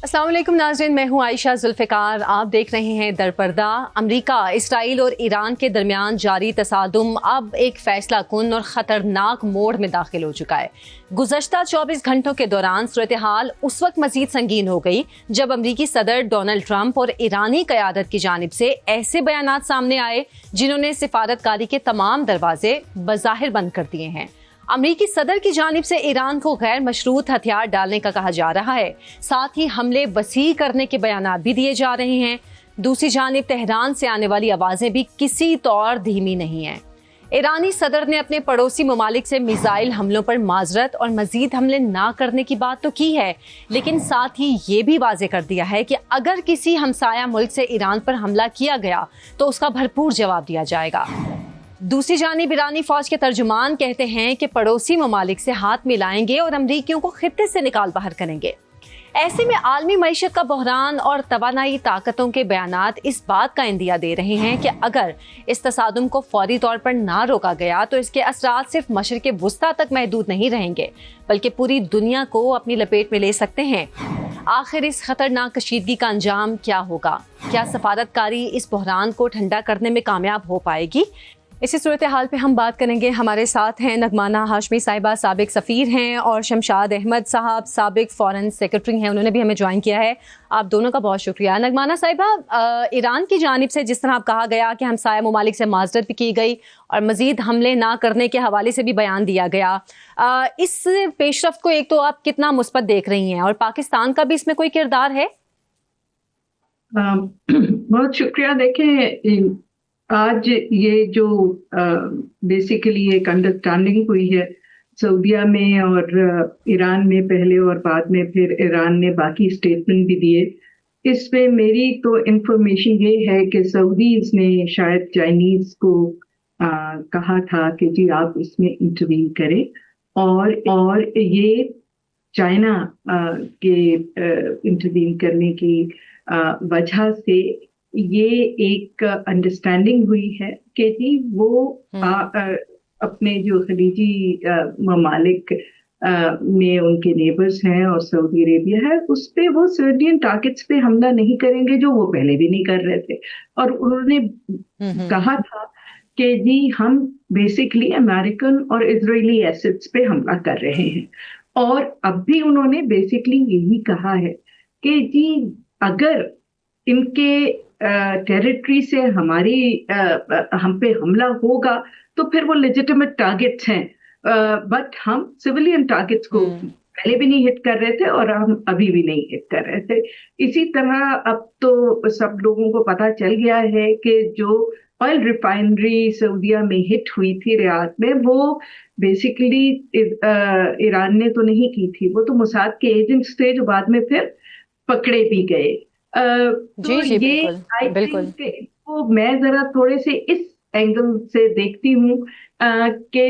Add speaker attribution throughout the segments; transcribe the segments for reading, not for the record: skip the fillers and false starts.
Speaker 1: अस्सलाम वालेकुम नाज़रीन, मैं हूँ आयशा जुल्फ़िकार। आप देख रहे हैं दरपर्दा। अमरीका, इसराइल और ईरान के दरमियान जारी तसादुम अब एक फैसला कुन और ख़तरनाक मोड़ में दाखिल हो चुका है। गुज़श्ता 24 घंटों के दौरान सूरत हाल उस वक्त मज़ीद संगीन हो गई जब अमरीकी सदर डोनाल्ड ट्रंप और ईरानी क़यादत की जानिब से ऐसे बयानात सामने आए जिन्होंने सिफारतकारी के तमाम दरवाजे बज़ाहिर बंद कर दिए हैं। अमरीकी सदर की जानिब से ईरान को गैर मशरूत हथियार डालने का कहा जा रहा है, साथ ही हमले वसी करने के बयानात भी दिए जा रहे हैं। दूसरी जानिब तेहरान से आने वाली आवाजें भी किसी तौर धीमी नहीं हैं। ईरानी सदर ने अपने पड़ोसी ममालिक से मिसाइल हमलों पर माजरत और मजीद हमले ना करने की बात तो की है, लेकिन साथ ही ये भी वाजे कर दिया है कि अगर किसी हमसाया मुल्क से ईरान पर हमला किया गया तो उसका भरपूर जवाब दिया जाएगा। दूसरी जानिब ईरानी फौज के तर्जुमान कहते हैं कि पड़ोसी ममालिक से हाथ मिलाएंगे और अमरीकियों को खित्ते से निकाल बाहर करेंगे। ऐसे में आलमी मईशत का बहरान और तवानाई ताकतों के बयानात इस बात का इंदिया दे रहे हैं कि अगर इस तसादुम को फौरी तौर पर ना रोका गया तो इसके असरात सिर्फ मशरिक़ वुस्ता तक महदूद नहीं रहेंगे, बल्कि पूरी दुनिया को अपनी लपेट में ले सकते हैं। आखिर इस खतरनाक कशीदगी का अंजाम क्या होगा? क्या सफारतकारी इस बहरान को ठंडा करने में कामयाब हो पाएगी? इसी सूरत हाल पे हम बात करेंगे। हमारे साथ हैं नगमाना हाशमी साहिबा, साबिक सफ़ीर हैं, और शमशाद अहमद साहब, साबिक फ़ॉरेन सेक्रेटरी हैं। उन्होंने भी हमें ज्वाइन किया है। आप दोनों का बहुत शुक्रिया। नगमाना साहिबा, ईरान की जानिब से जिस तरह आप कहा गया कि हमसाया ममालिक से माजरत भी की गई और मज़ीद हमले ना करने के हवाले से भी बयान दिया गया, इस पेशरफ्त को एक तो आप कितना मुस्बत देख रही हैं और पाकिस्तान का भी इसमें कोई किरदार है?
Speaker 2: बहुत शुक्रिया। देखें, आज ये जो बेसिकली एक अंडरस्टैंडिंग हुई है सऊदीया में और ईरान में पहले और बाद में फिर ईरान ने बाकी स्टेटमेंट भी दिए, इसमें मेरी तो इंफॉर्मेशन ये है कि सऊदीज ने शायद चाइनीज को कहा था कि जी आप इसमें इंटरवीन करें, और ये चाइना के इंटरवीन करने की वजह से ये एक अंडरस्टैंडिंग हुई है कि जी वो अपने जो खलीजी ममालिक में उनके नेबर्स हैं और सऊदी अरेबिया है, उस पे वो सिविलियन टारगेट्स पे हमला नहीं करेंगे, जो वो पहले भी नहीं कर रहे थे। और उन्होंने कहा था कि जी हम बेसिकली अमेरिकन और इजरायली एसेट्स पे हमला कर रहे हैं। और अब भी उन्होंने बेसिकली यही कहा है कि जी अगर इनके टेरिटरी से हम पे हमला होगा तो फिर वो लेजिटिमेट टारगेट्स हैं, बट हम सिविलियन टारगेट्स को पहले भी नहीं हिट कर रहे थे और हम अभी भी नहीं हिट कर रहे थे। इसी तरह अब तो सब लोगों को पता चल गया है कि जो ऑयल रिफाइनरी सऊदीया में हिट हुई थी रियाद में, वो बेसिकली ईरान ने तो नहीं की थी, वो तो मोसाद के एजेंट्स थे जो बाद में फिर पकड़े भी गए। तो
Speaker 1: जी,
Speaker 2: ये आई थिंक इसको मैं जरा थोड़े से इस एंगल से देखती हूँ कि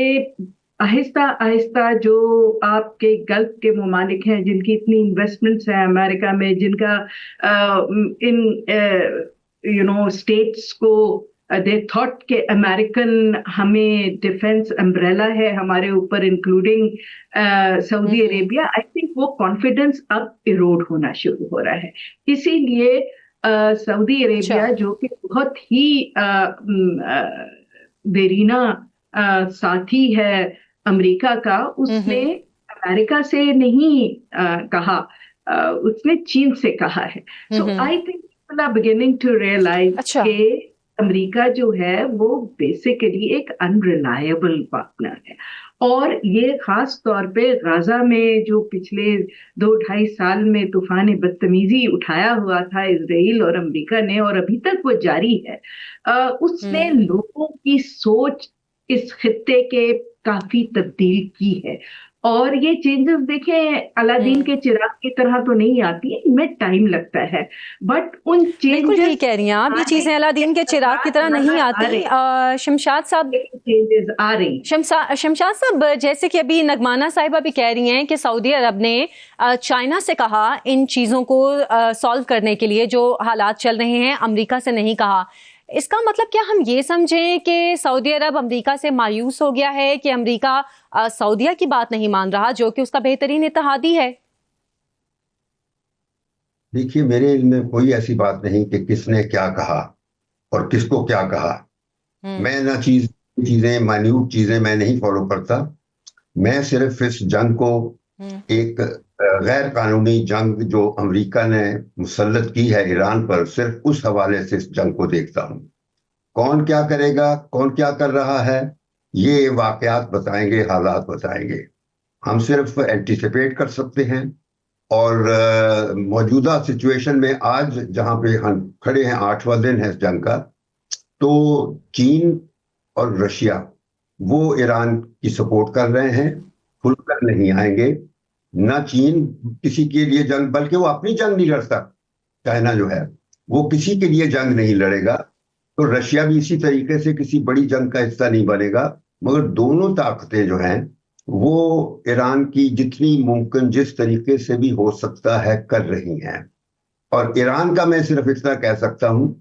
Speaker 2: आहिस्ता आहिस्ता जो आपके गल्फ के ममालिक हैं जिनकी इतनी इन्वेस्टमेंट्स हैं अमेरिका में, जिनका इन स्टेट्स को दे थॉट के अमेरिकन हमें डिफेंस अम्ब्रेला है हमारे ऊपर, including Saudi Arabia, I think वो कॉन्फिडेंस अब इरोड होना शुरू हो रहा है। इसीलिए सऊदी अरेबिया जो कि बहुत ही देरीना साथी है अमेरिका का, उसने अमेरिका से नहीं कहा, उसने चीन से कहा है। So I think people are beginning to realize के अमेरिका जो है वो बेसिकली एक अनरिलायबल पार्टनर है। और ये खास तौर पे गाजा में जो पिछले 2-2.5 साल में तूफान बदतमीजी उठाया हुआ था इजराइल और अमेरिका ने, और अभी तक वो जारी है, उसने लोगों की सोच इस खित्ते के काफी तब्दील की है। और ये चेंजेस देखें अलादीन के चिराग की तरह तो नहीं आती है, इनमें टाइम लगता है, बट उन
Speaker 1: बिल्कुल ठीक कह रही हैं आप, ये चीजें अलादीन के चिराग की तरह नहीं आती। शमशाद साहब,
Speaker 2: चेंजेस आ रही।
Speaker 1: शमशाद साहब, जैसे कि अभी नगमाना साहिबा भी कह रही हैं कि सऊदी अरब ने चाइना से कहा इन चीजों को सॉल्व करने के लिए जो हालात चल रहे हैं, अमेरिका से नहीं कहा। इसका मतलब क्या हम ये समझें कि सऊदी अरब अमेरिका से मायूस हो गया है कि अमेरिका सऊदीया की बात नहीं मान रहा, जो कि उसका बेहतरीन इत्तेहादी है?
Speaker 3: دیکھیے میرے علم میں کوئی ایسی بات نہیں کہ کس نے کیا کہا اور کس کو کیا کہا. میں نہ چیزیں مائنیوٹ چیزیں میں نہیں فالو کرتا. میں صرف اس جنگ کو ایک غیر قانونی جنگ جو امریکہ نے مسلط کی ہے ایران پر، صرف اس حوالے سے اس جنگ کو دیکھتا ہوں. کون کیا کرے گا، کون کیا کر رہا ہے، یہ واقعات بتائیں گے، حالات بتائیں گے. ہم صرف اینٹیسپیٹ کر سکتے ہیں. اور موجودہ سچویشن میں آج جہاں پہ ہم کھڑے ہیں، 8واں دن ہے اس جنگ کا، تو چین اور رشیا وہ ایران کی سپورٹ کر رہے ہیں، کھل کر نہیں آئیں گے. نہ چین کسی کے لیے جنگ، بلکہ وہ اپنی جنگ نہیں لڑتا. چائنا جو ہے وہ کسی کے لیے جنگ نہیں لڑے گا. تو رشیا بھی اسی طریقے سے کسی بڑی جنگ کا حصہ نہیں بنے گا. مگر دونوں طاقتیں جو ہیں وہ ایران کی جتنی ممکن جس طریقے سے بھی ہو سکتا ہے کر رہی ہیں. اور ایران کا میں صرف اتنا کہہ سکتا ہوں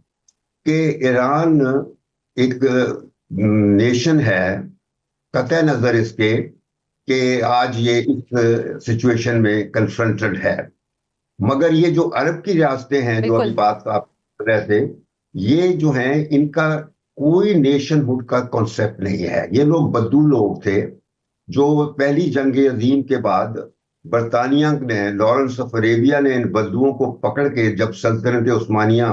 Speaker 3: کہ ایران ایک نیشن ہے، قطع نظر اس کے کہ آج یہ اس سچویشن میں کنفرنٹڈ ہے. مگر یہ جو عرب کی ریاستیں ہیں جو ابھی بات آپ کر رہے تھے، یہ جو ہیں ان کا کوئی نیشن ہوڈ کا کانسیپٹ نہیں ہے. یہ لوگ بدو لوگ تھے جو پہلی جنگ عظیم کے بعد برطانیہ نے، لارنس آف عربیہ نے ان بدوؤں کو پکڑ کے جب سلطنت عثمانیہ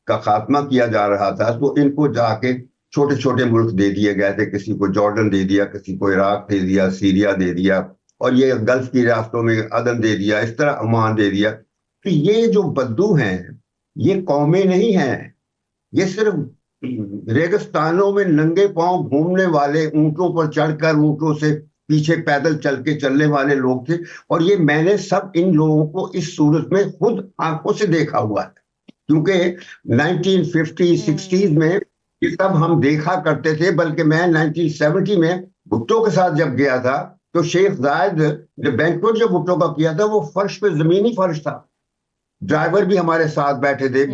Speaker 3: کا خاتمہ کیا جا رہا تھا تو ان کو جا کے چھوٹے چھوٹے ملک دے دیے گئے تھے. کسی کو جارڈن دے دیا، کسی کو عراق دے دیا، سیریا دے دیا، اور یہ گلف کی ریاستوں میں عدن دے دیا، اس طرح عمان دے دیا. تو یہ جو بدو ہیں یہ قومیں نہیں ہیں، یہ صرف ریگستانوں میں ننگے پاؤں گھومنے والے، اونٹوں پر چڑھ کر اونٹوں سے پیچھے پیدل چل کے چلنے والے لوگ تھے. اور یہ میں نے سب ان لوگوں کو اس صورت میں خود آنکھوں سے دیکھا ہوا ہے، کیونکہ 1950 60s میں یہ سب ہم دیکھا کرتے تھے. بلکہ میں 1970 میں بھٹو کے ساتھ جب گیا تھا تو شیخ زائد جو بینکوٹ جو بھٹو کا کیا تھا وہ فرش پہ زمینی فرش تھا، ڈرائیور بھی ہمارے ساتھ بیٹھے تھے.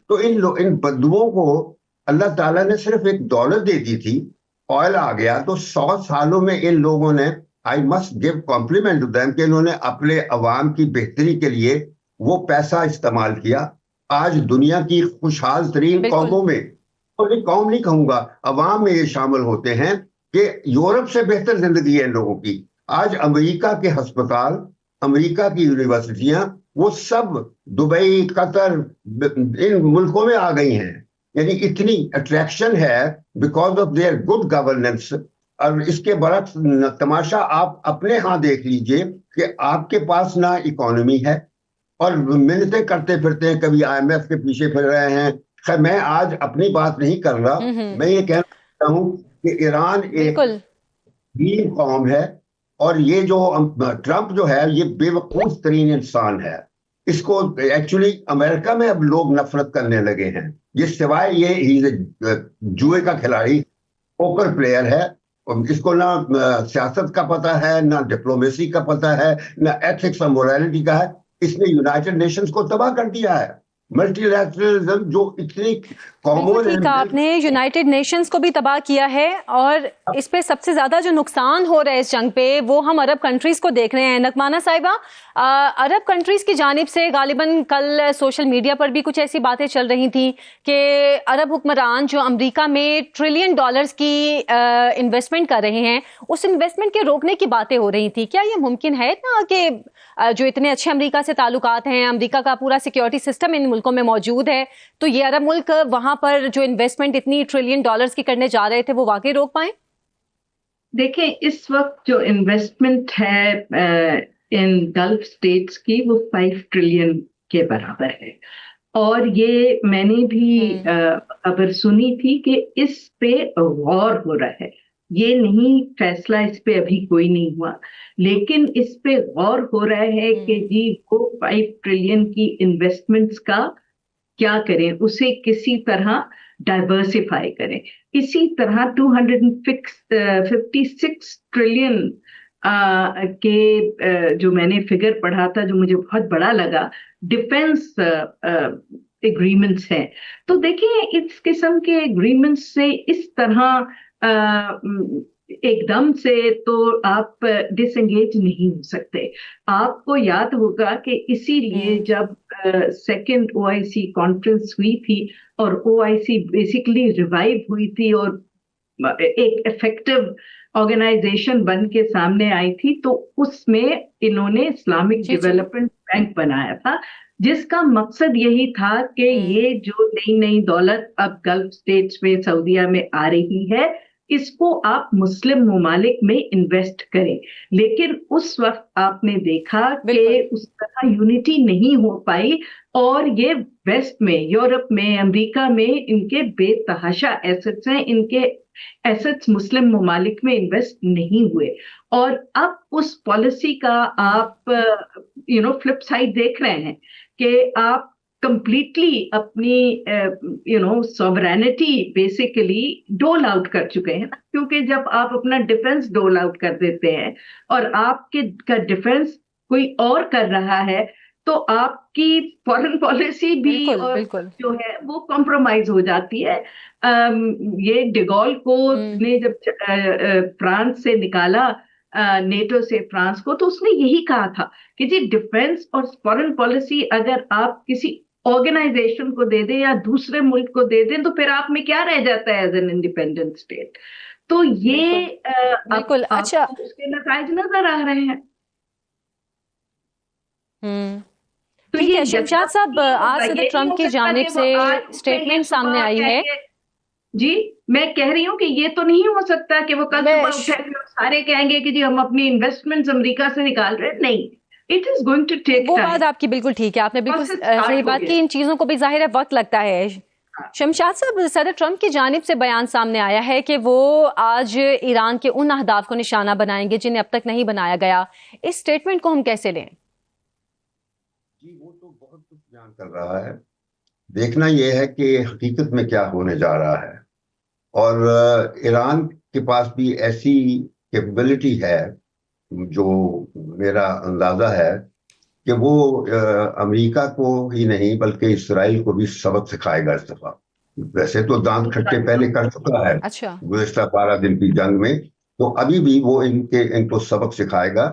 Speaker 3: تو ان بدوؤں کو اللہ تعالیٰ نے صرف ایک دولت دے دی تھی، آئل آ گیا تو 100 سالوں میں ان لوگوں نے، I must give compliment to them, کہ انہوں نے اپنے عوام کی بہتری کے لیے وہ پیسہ استعمال کیا. آج دنیا کی خوشحال ترین قوموں میں، اور یہ قوم نہیں کہوں گا، عوام میں یہ شامل ہوتے ہیں کہ یورپ سے بہتر زندگی ہے ان لوگوں کی. آج امریکہ کے ہسپتال، امریکہ کی یونیورسٹیاں، وہ سب دبئی، قطر، ان ملکوں میں آ گئی ہیں. یعنی اتنی اٹریکشن ہے because of their good governance. اور اس کے برعکس تماشا آپ اپنے ہاں دیکھ لیجئے کہ آپ کے پاس نہ اکانومی ہے، اور منتیں کرتے پھرتے ہیں، کبھی IMF کے پیچھے پھر رہے ہیں. خیر میں آج اپنی بات نہیں کر رہا، میں یہ کہنا چاہتا ہوں کہ ایران ایک غریب قوم ہے، اور یہ جو ٹرمپ جو ہے یہ بے وقوف ترین انسان ہے. اس کو ایکچولی امریکہ میں اب لوگ نفرت کرنے لگے ہیں. یہ سوائے یہ جوئے کا کھلاڑی، پوکر پلیئر ہے، اس کو نہ سیاست کا پتہ ہے، نہ ڈپلومیسی کا پتہ ہے، نہ ایتھکس اور مورالٹی کا ہے. اس نے یونائٹڈ نیشنز کو تباہ کر دیا ہے. ملٹی لیٹرلزم جو اتنی قوموں نے،
Speaker 1: آپ نے یونائٹڈ نیشنز کو بھی تباہ کیا ہے، اور اس پہ سب سے زیادہ جو نقصان ہو رہا ہے اس جنگ پہ وہ ہم عرب کنٹریز کو دیکھ رہے ہیں. نقمانہ صاحبہ، عرب کنٹریز کی جانب سے غالباً کل سوشل میڈیا پر بھی کچھ ایسی باتیں چل رہی تھیں کہ عرب حکمران جو امریکہ میں $1 ٹریلین کی انویسٹمنٹ کر رہے ہیں، اس انویسٹمنٹ کے روکنے کی باتیں ہو رہی تھی. کیا یہ ممکن ہے نا کہ جو اتنے اچھے امریکہ سے تعلقات ہیں، امریکہ کا پورا سیکیورٹی سسٹم ان ملکوں میں موجود ہے، تو یہ عرب ملک وہاں پر جو انویسٹمنٹ اتنی $1 ٹریلین کی کرنے جا رہے تھے وہ واقعی روک پائیں؟
Speaker 2: دیکھیں اس وقت جو انویسٹمنٹ ہے ان گلف اسٹیٹس کی وہ 5 ٹریلین کے برابر ہے. اور یہ میں نے بھی خبر سنی تھی کہ اس پہ غور ہو رہا ہے. یہ نہیں فیصلہ اس پہ ابھی کوئی نہیں ہوا، لیکن اس پہ غور ہو رہا ہے کہ جی وہ 5 ٹریلین کی انویسٹمنٹس کا کیا کریں، اسے کسی طرح ڈائیورسیفائی کریں. اسی طرح 256 ٹریلین کے جو میں نے فگر پڑھا تھا جو مجھے بہت بڑا لگا، ڈیفنس ایگریمنٹس ہیں. تو دیکھیں اس قسم کے ایگریمنٹس سے اس طرح एकदम से तो आप डिसएंगेज नहीं हो सकते। आपको याद होगा कि इसीलिए जब सेकंड ओआईसी कॉन्फ्रेंस हुई थी और ओआईसी बेसिकली रिवाइव हुई थी और एक इफेक्टिव ऑर्गेनाइजेशन बन के सामने आई थी, तो उसमें इन्होंने इस्लामिक डेवलपमेंट बैंक बनाया था, जिसका मकसद यही था कि ये जो नई नई दौलत अब गल्फ स्टेट्स में, सऊदीया में आ रही है, इसको आप मुस्लिम ममालिक में इन्वेस्ट करें। लेकिन उस वक्त आपने देखा कि उस तरह यूनिटी नहीं हो पाई और ये वेस्ट में, यूरोप में, अमेरिका में इनके बेतहाशा एसेट्स हैं, इनके एसेट्स मुस्लिम ममालिक में इन्वेस्ट नहीं हुए। और अब उस पॉलिसी का आप फ्लिप साइड देख रहे हैं कि आप कंप्लीटली अपनी सॉवरेनिटी बेसिकली डोल आउट कर चुके हैं ना, क्योंकि जब आप अपना डिफेंस डोल आउट कर देते हैं और आपके का डिफेंस कोई और कर रहा है, तो आपकी फॉरेन पॉलिसी भी और जो है वो कॉम्प्रोमाइज हो जाती है। ये डिगॉल को ने जब फ्रांस से निकाला, नेटो से फ्रांस को, तो उसने यही कहा था कि जी डिफेंस और फॉरेन पॉलिसी अगर आप किसी ऑर्गेनाइजेशन को दे दें या दूसरे मुल्क को दे दें, तो फिर आप में क्या रह जाता है एज एन इंडिपेंडेंट स्टेट। तो ये
Speaker 1: बिल्कुल अच्छा,
Speaker 2: उसके नतीजे नजर आ रहे हैं।
Speaker 1: तो ये शमशाद साहब, आज सदर ट्रम्प की जानिब से स्टेटमेंट सामने आई है।
Speaker 2: जी, मैं कह रही हूँ कि ये तो नहीं हो सकता कि वो कल सुबह उठेंगे और सारे कहेंगे कि जी हम अपनी इन्वेस्टमेंट्स अमेरिका से निकाल रहे हैं। नहीं, it is going to take time.
Speaker 1: वो बात आपकी बिल्कुल ठीक है, आपने बिल्कुल सही बात की। इन चीजों को भी जाहिर है वक्त लगता है। शमशाद साहब, सदर ट्रम्प की जानिब से बयान सामने आया है कि वो आज ईरान के उन अहदाफ को निशाना बनाएंगे जिन्हें अब तक नहीं बनाया गया। इस स्टेटमेंट को हम कैसे लें?
Speaker 3: जी, वो तो बहुत कुछ बयान कर रहा है। देखना यह है कि हकीकत में क्या होने जा रहा है। और ईरान के पास भी ऐसी कैपेबिलिटी है, जो मेरा अंदाजा है कि वो अमेरिका को ही नहीं बल्कि इसराइल को भी सबक सिखाएगा इस दफा। वैसे तो दांत खट्टे पहले कर चुका है गुज़िश्ता 12 दिन की जंग में, तो अभी भी वो इनको सबक सिखाएगा।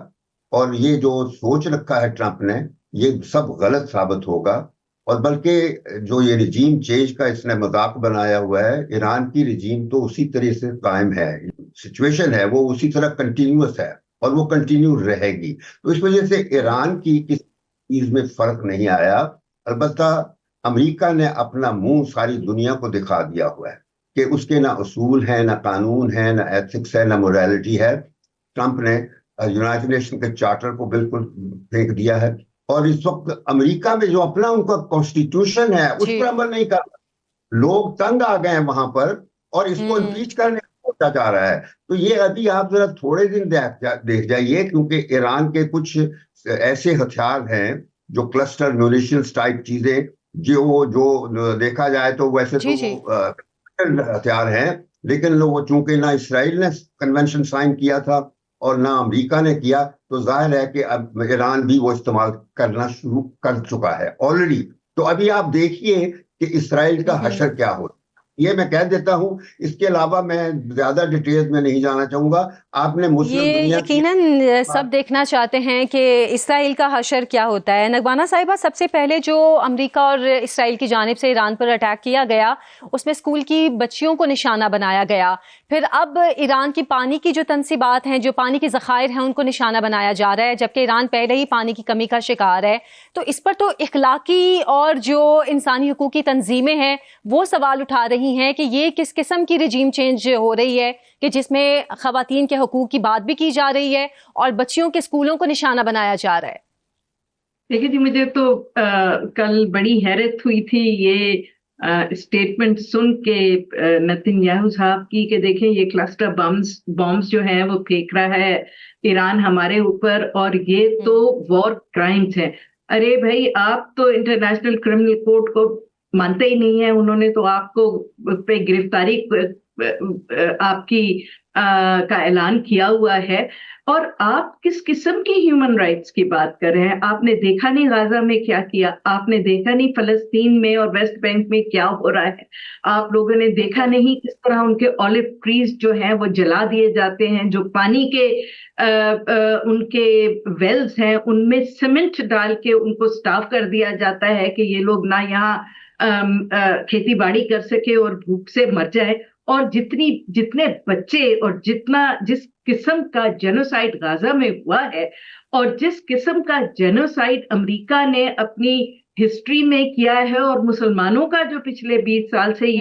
Speaker 3: और ये जो सोच रखा है ट्रंप ने, ये सब गलत साबित होगा। और बल्कि जो ये रिजीम चेंज का इसने मजाक बनाया हुआ है, ईरान की रिजीम तो उसी तरह से कायम है, सिचुएशन है वो उसी तरह कंटिन्यूअस है और वो कंटिन्यू रहेगी। तो इस वजह से ईरान की किसी चीज में फर्क नहीं आया। अलबत्ता अमेरिका ने अपना मुंह सारी दुनिया को दिखा दिया हुआ है कि उसके ना उसूल है, ना कानून है, ना एथिक्स है, ना मोरालिटी है। ट्रंप ने यूनाइटेड नेशन के चार्टर को बिल्कुल फेंक दिया है और इस वक्त अमेरिका में जो अपना उनका कॉन्स्टिट्यूशन है उस पर अमल नहीं कर रहा। लोग तंग आ गए हैं वहां पर और इसको इम्पीच करने सोचा जा रहा है। तो ये अभी आप जरा थोड़े दिन देख जाइए, क्योंकि ईरान के कुछ ऐसे हथियार हैं जो क्लस्टर म्यूनिशंस टाइप चीजें, जो देखा जाए तो वैसे तो हथियार हैं, लेकिन लोग चूंकि ना इसराइल ने कन्वेंशन साइन किया था और ना अमेरिका ने किया, तो जाहिर है कि अब ईरान भी वो इस्तेमाल करना शुरू कर चुका है ऑलरेडी। तो अभी आप देखिए कि इसराइल का हशर क्या हो, ये मैं कह देता हूं। इसके अलावा मैं ज्यादा डिटेल्स में नहीं जाना चाहूंगा। आपने मुस्लिम दुनिया
Speaker 1: यकीनन सब देखना चाहते हैं कि इसराइल का हशर क्या होता है। नगबाना साहिबा, सबसे पहले जो अमेरिका और इसराइल की जानिब से ईरान पर अटैक किया गया, उसमें स्कूल की बच्चियों को निशाना बनाया गया। फिर अब ईरान की पानी की जो तनसीबात हैं, जो पानी के ज़खायर हैं, उनको निशाना बनाया जा रहा है, जबकि ईरान पहले ही पानी की कमी का शिकार है। तो इस पर तो इखलाकी और जो इंसानी हुकूक की तंजीमें हैं वो सवाल उठा रही हैं कि ये किस किस्म की रिजीम चेंज हो रही है कि जिसमें खवातीन के हुकूक की बात भी की जा रही है और बच्चियों के स्कूलों को निशाना बनाया जा रहा है।
Speaker 2: देखिए जी, मुझे तो कल बड़ी हैरत हुई थी ये स्टेटमेंट सुन के नेतन्याहू साहब की कि देखें ये क्लस्टर बॉम्ब्स जो हैं वो फेंक रहा है ईरान हमारे ऊपर और ये तो वॉर क्राइम्स हैं। अरे भाई, आप तो इंटरनेशनल क्रिमिनल कोर्ट को मानते ही नहीं है। उन्होंने तो आपको पे गिरफ्तारी आपकी का ऐलान किया हुआ है, और आप किस किस्म की ह्यूमन राइट्स की बात कर रहे हैं? आपने देखा नहीं गाजा में क्या किया, आपने देखा नहीं फलस्तीन में और वेस्ट बैंक में क्या हो रहा है, आप लोगों ने देखा नहीं किस तरह उनके ऑलिव ट्रीज जो हैं वो जला दिए जाते हैं, जो पानी के उनके वेल्स हैं उनमें सीमेंट डाल के उनको स्टाफ कर दिया जाता है कि ये लोग ना यहाँ खेती बाड़ी कर सके और भूख से मर जाए। और जितने बच्चे और जिस किस्म का जेनोसाइड गाजा में हुआ है, और जिस किस्म का जेनोसाइड अमेरिका ने अपनी हिस्ट्री में किया है और मुसलमानों का जो पिछले 20 साल से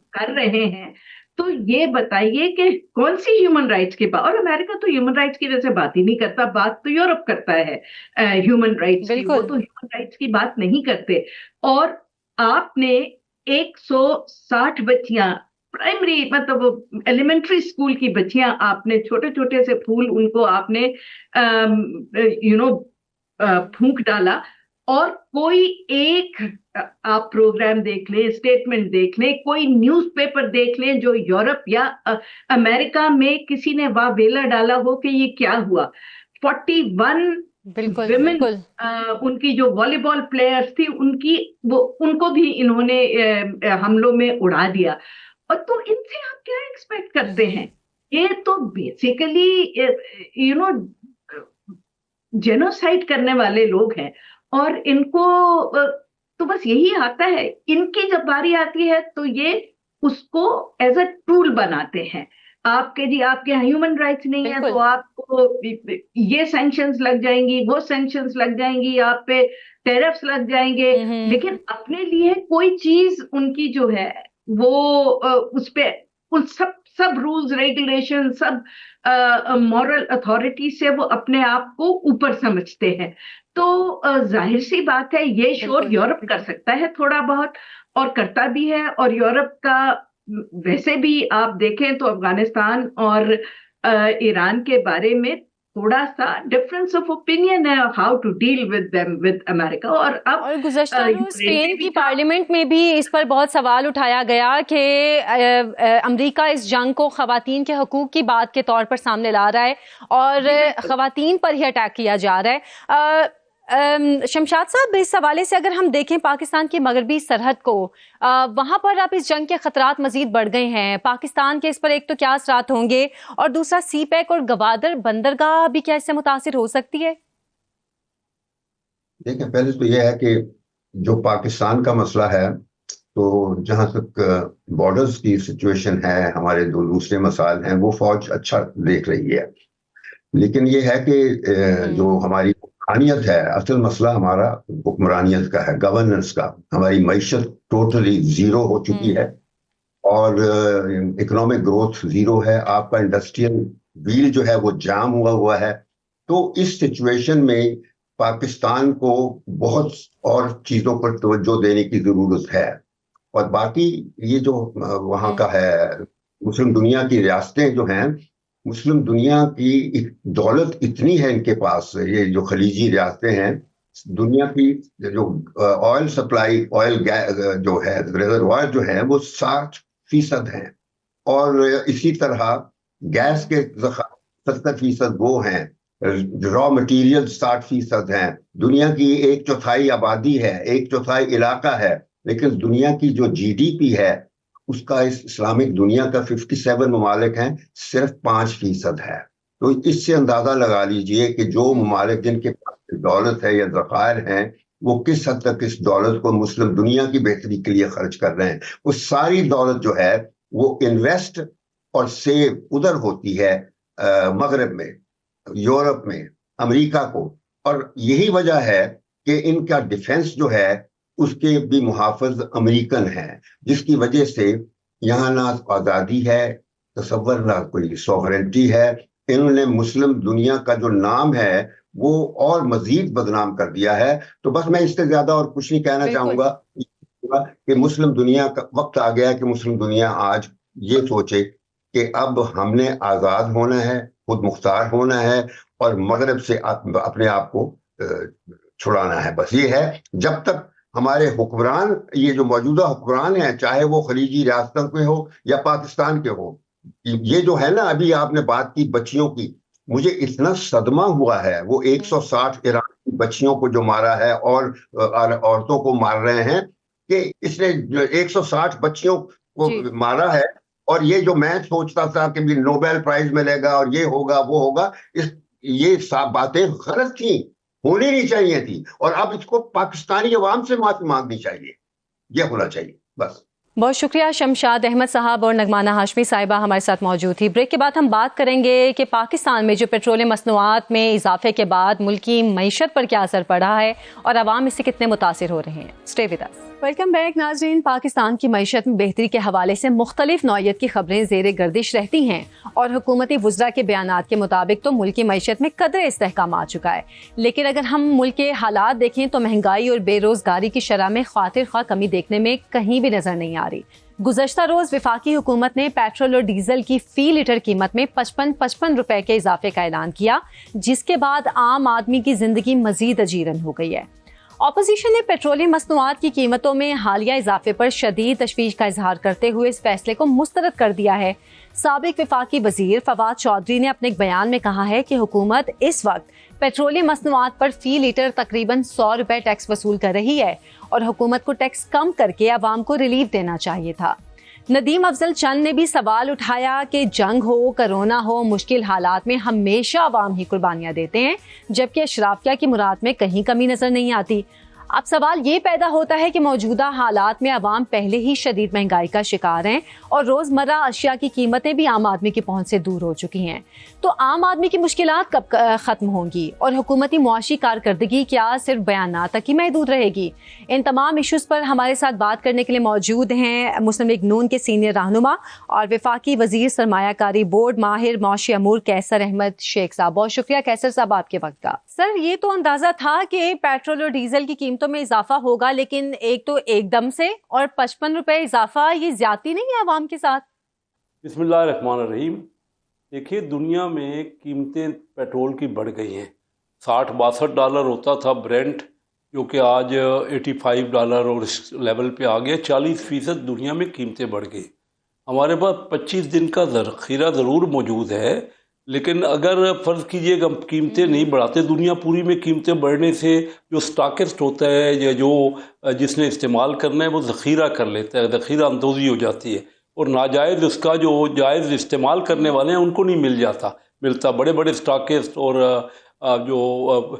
Speaker 2: कर रहे हैं, तो ये बताइए कि कौन सी ह्यूमन राइट्स की बात। और अमेरिका तो ह्यूमन राइट्स की वजह से बात ही नहीं करता, बात तो यूरोप करता है ह्यूमन राइट्स की, वो तो ह्यूमन राइट्स की बात नहीं करते। और आपने 160 बच्चियां, प्राइमरी मतलब एलिमेंट्री स्कूल की बच्चियां, आपने छोटे छोटे से फूल उनको आपने फूंक डाला, और कोई एक आप प्रोग्राम देख लें, स्टेटमेंट देख लें, कोई न्यूज़पेपर देख लें जो यूरोप या अमेरिका में किसी ने वावेला डाला हो कि ये क्या हुआ। 41 विमेन उनकी जो वॉलीबॉल प्लेयर्स थी उनको भी इन्होंने हमलों में उड़ा दिया। और तो इनसे आप क्या एक्सपेक्ट करते हैं? ये तो बेसिकली जेनोसाइड करने वाले लोग हैं, और इनको तो बस यही आता है। इनकी जब बारी आती है तो ये उसको एज अ टूल बनाते हैं। आपके यहाँ ह्यूमन राइट्स नहीं है तो आपको ये सैंक्शंस लग जाएंगी, वो सैंक्शंस लग जाएंगी, आप पे टेरिफ्स लग जाएंगे, लेकिन अपने लिए कोई चीज उनकी जो है वो उस पे उन सब रूल्स रेगुलेशन, सब मॉरल अथॉरिटी से वो अपने आप को ऊपर समझते हैं। तो जाहिर सी बात है ये शोर यूरोप कर सकता है थोड़ा बहुत, और करता भी है। और यूरोप का वैसे भी आप देखें तो अफगानिस्तान और ईरान के बारे में थोड़ा सा डिफरेंस ऑफ ओपिनियन है, how to deal with them with America. और
Speaker 1: गुज़श्ता रोज़ स्पेन की पार्लियामेंट में भी इस पर बहुत सवाल उठाया गया कि अमेरिका इस जंग को ख़वातीन के हकूक़ की बात के तौर पर सामने ला रहा है और ख़वातीन पर ही अटैक किया जा रहा है। शमशाद साहब, इस हवाले से अगर हम देखें पाकिस्तान की मगरबी सरहद को, वहाँ पर अब इस जंग के खतरात मजीद बढ़ गए हैं। पाकिस्तान के इस पर एक तो क्या असरात होंगे, और दूसरा सी पैक और गवादर बंदरगाह भी क्या इससे मुतासिर हो सकती है?
Speaker 3: देखिए, पहले तो यह है कि जो पाकिस्तान का मसला है, तो जहाँ तक बॉर्डर्स की सिचुएशन है, हमारे दो दूसरे मसाइल हैं, वो फौज अच्छा देख रही है। लेकिन ये है कि जो हमारी हुक्मरानियत है, असल मसला हमारा हुक्मरानियत का है, गवर्नेंस का। हमारी मईशत टोटली जीरो हो चुकी है और इकोनॉमिक ग्रोथ जीरो है। आपका इंडस्ट्रियल व्हील जो है वो जाम हुआ है। तो इस सिचुएशन में पाकिस्तान को बहुत और चीज़ों पर तवज्जो देने की ज़रूरत है। और बाकी ये जो वहाँ का है, मुस्लिम दुनिया की रियासतें जो हैं, मुस्लिम दुनिया की दौलत इतनी है इनके पास, ये जो खलीजी रियासतें हैं, दुनिया की जो ऑयल सप्लाई, ऑयल जो है रिजर्वायर जो है वो 60% हैं, और इसी तरह गैस के 70% वो हैं, रॉ मटेरियल 60% हैं। दुनिया की 1/4 आबादी है, 1/4 इलाका है, लेकिन दुनिया की जो GDP है उसका इस इस्लामिक दुनिया का 57 ममालिक हैं, सिर्फ 5% है। तो इससे अंदाजा लगा लीजिए कि जो ममालिक जिनके पास दौलत है या ज़खायर हैं, वो किस हद तक इस दौलत को मुस्लिम दुनिया की बेहतरी के लिए खर्च कर रहे हैं। वो सारी दौलत जो है वो इन्वेस्ट और सेव उधर होती है मगरब में, यूरोप में, अमेरिका को। और यही वजह है कि इनका डिफेंस जो है उसके भी मुहाफ़िज़ अमेरिकन हैं, जिसकी वजह से यहाँ ना आज़ादी है, तसव्वुर ना कोई सॉवरेंटी है। इन्होंने मुस्लिम दुनिया का जो नाम है वो और मजीद बदनाम कर दिया है। तो बस मैं इससे ज़्यादा और कुछ नहीं कहना चाहूँगा कि मुस्लिम दुनिया का वक्त आ गया कि मुस्लिम दुनिया आज ये सोचे कि अब हमने आज़ाद होना है, खुद मुख्तार होना है, और मगरब से अपने आप को छुड़ाना है। बस ये है। जब तक ہمارے حکمران، یہ جو موجودہ حکمران ہیں، چاہے وہ خلیجی ریاستوں کے ہو یا پاکستان کے ہو، یہ جو ہے نا، ابھی آپ نے بات کی بچیوں کی، مجھے اتنا صدمہ ہوا ہے، وہ 160 ایران کی بچیوں کو جو مارا ہے اور عورتوں کو مار رہے ہیں، کہ اس نے 160 بچیوں کو مارا ہے، اور یہ جو میں سوچتا تھا کہ بھی نوبیل پرائز ملے گا اور یہ ہوگا وہ ہوگا، یہ سب باتیں غلط تھیں، ہونی نہیں چاہیے تھی، اور اب اس کو پاکستانی عوام سے معافی مانگنی چاہیے، یہ ہونا چاہیے بس۔
Speaker 1: بہت شکریہ شمشاد احمد صاحب اور نگمانہ ہاشمی صاحبہ ہمارے ساتھ موجود تھی۔ بریک کے بعد ہم بات کریں گے کہ پاکستان میں جو پیٹرولیم مصنوعات میں اضافے کے بعد ملکی معیشت پر کیا اثر پڑا ہے اور عوام اس سے کتنے متاثر ہو رہے ہیں۔ Stay with us. Welcome back ناظرین۔ پاکستان کی معیشت میں بہتری کے حوالے سے مختلف نوعیت کی خبریں زیر گردش رہتی ہیں، اور حکومتی وزراء کے بیانات کے مطابق تو ملکی معیشت میں قدرے استحکام آ چکا ہے، لیکن اگر ہم ملک کے حالات دیکھیں تو مہنگائی اور بے روزگاری کی شرح میں خاطر خواہ کمی دیکھنے میں کہیں بھی نظر نہیں آ رہی۔ گزشتہ روز وفاقی حکومت نے پیٹرول اور ڈیزل کی فی لیٹر قیمت میں 55 روپے کے اضافے کا اعلان کیا، جس کے بعد عام آدمی کی زندگی مزید اجیرن ہو گئی ہے۔ اپوزیشن نے پیٹرولیم مصنوعات کی قیمتوں میں حالیہ اضافے پر شدید تشویش کا اظہار کرتے ہوئے اس فیصلے کو مسترد کر دیا ہے۔ سابق وفاقی وزیر فواد چودھری نے اپنے ایک بیان میں کہا ہے کہ حکومت اس وقت پیٹرولیم مصنوعات پر فی لیٹر تقریباً 100 روپے ٹیکس وصول کر رہی ہے، اور حکومت کو ٹیکس کم کر کے عوام کو ریلیف دینا چاہیے تھا۔ ندیم افضل چند نے بھی سوال اٹھایا کہ جنگ ہو، کرونا ہو، مشکل حالات میں ہمیشہ عوام ہی قربانیاں دیتے ہیں، جبکہ اشرافیہ کی مراد میں کہیں کمی نظر نہیں آتی۔ اب سوال یہ پیدا ہوتا ہے کہ موجودہ حالات میں عوام پہلے ہی شدید مہنگائی کا شکار ہیں، اور روزمرہ اشیاء کی قیمتیں بھی عام آدمی کی پہنچ سے دور ہو چکی ہیں، تو عام آدمی کی مشکلات کب ختم ہوں گی، اور حکومتی معاشی کارکردگی کیا صرف بیانات تک ہی محدود رہے گی؟ ان تمام ایشوز پر ہمارے ساتھ بات کرنے کے لیے موجود ہیں مسلم لیگ نون کے سینئر رہنما اور وفاقی وزیر سرمایہ کاری بورڈ ماہر معاشی امور کیسر احمد شیخ صاحب۔ بہت شکریہ کیسر صاحب آپ کے وقت کا۔ سر، یہ تو اندازہ تھا کہ پیٹرول اور ڈیزل کی قیمتوں میں اضافہ ہوگا، لیکن ایک تو ایک دم سے، اور 55 روپے اضافہ، یہ زیادتی نہیں ہے عوام کے ساتھ؟
Speaker 4: بسم اللہ الرحمن الرحیم۔ دیکھیے، دنیا میں قیمتیں پیٹرول کی بڑھ گئی ہیں۔ $60-62 ہوتا تھا برینٹ، جو کہ آج $85 اور اس لیول پہ آ گیا۔ 40% دنیا میں قیمتیں بڑھ گئی۔ ہمارے پاس 25 دن کا ذخیرہ ضرور موجود ہے، لیکن اگر فرض کیجئے کہ ہم قیمتیں نہیں بڑھاتے، دنیا پوری میں قیمتیں بڑھنے سے جو سٹاکسٹ ہوتا ہے یا جو جس نے استعمال کرنا ہے وہ ذخیرہ کر لیتا ہے، ذخیرہ اندوزی ہو جاتی ہے، اور ناجائز اس کا جو جائز استعمال کرنے والے ہیں ان کو نہیں ملتا۔ بڑے بڑے سٹاکسٹ اور جو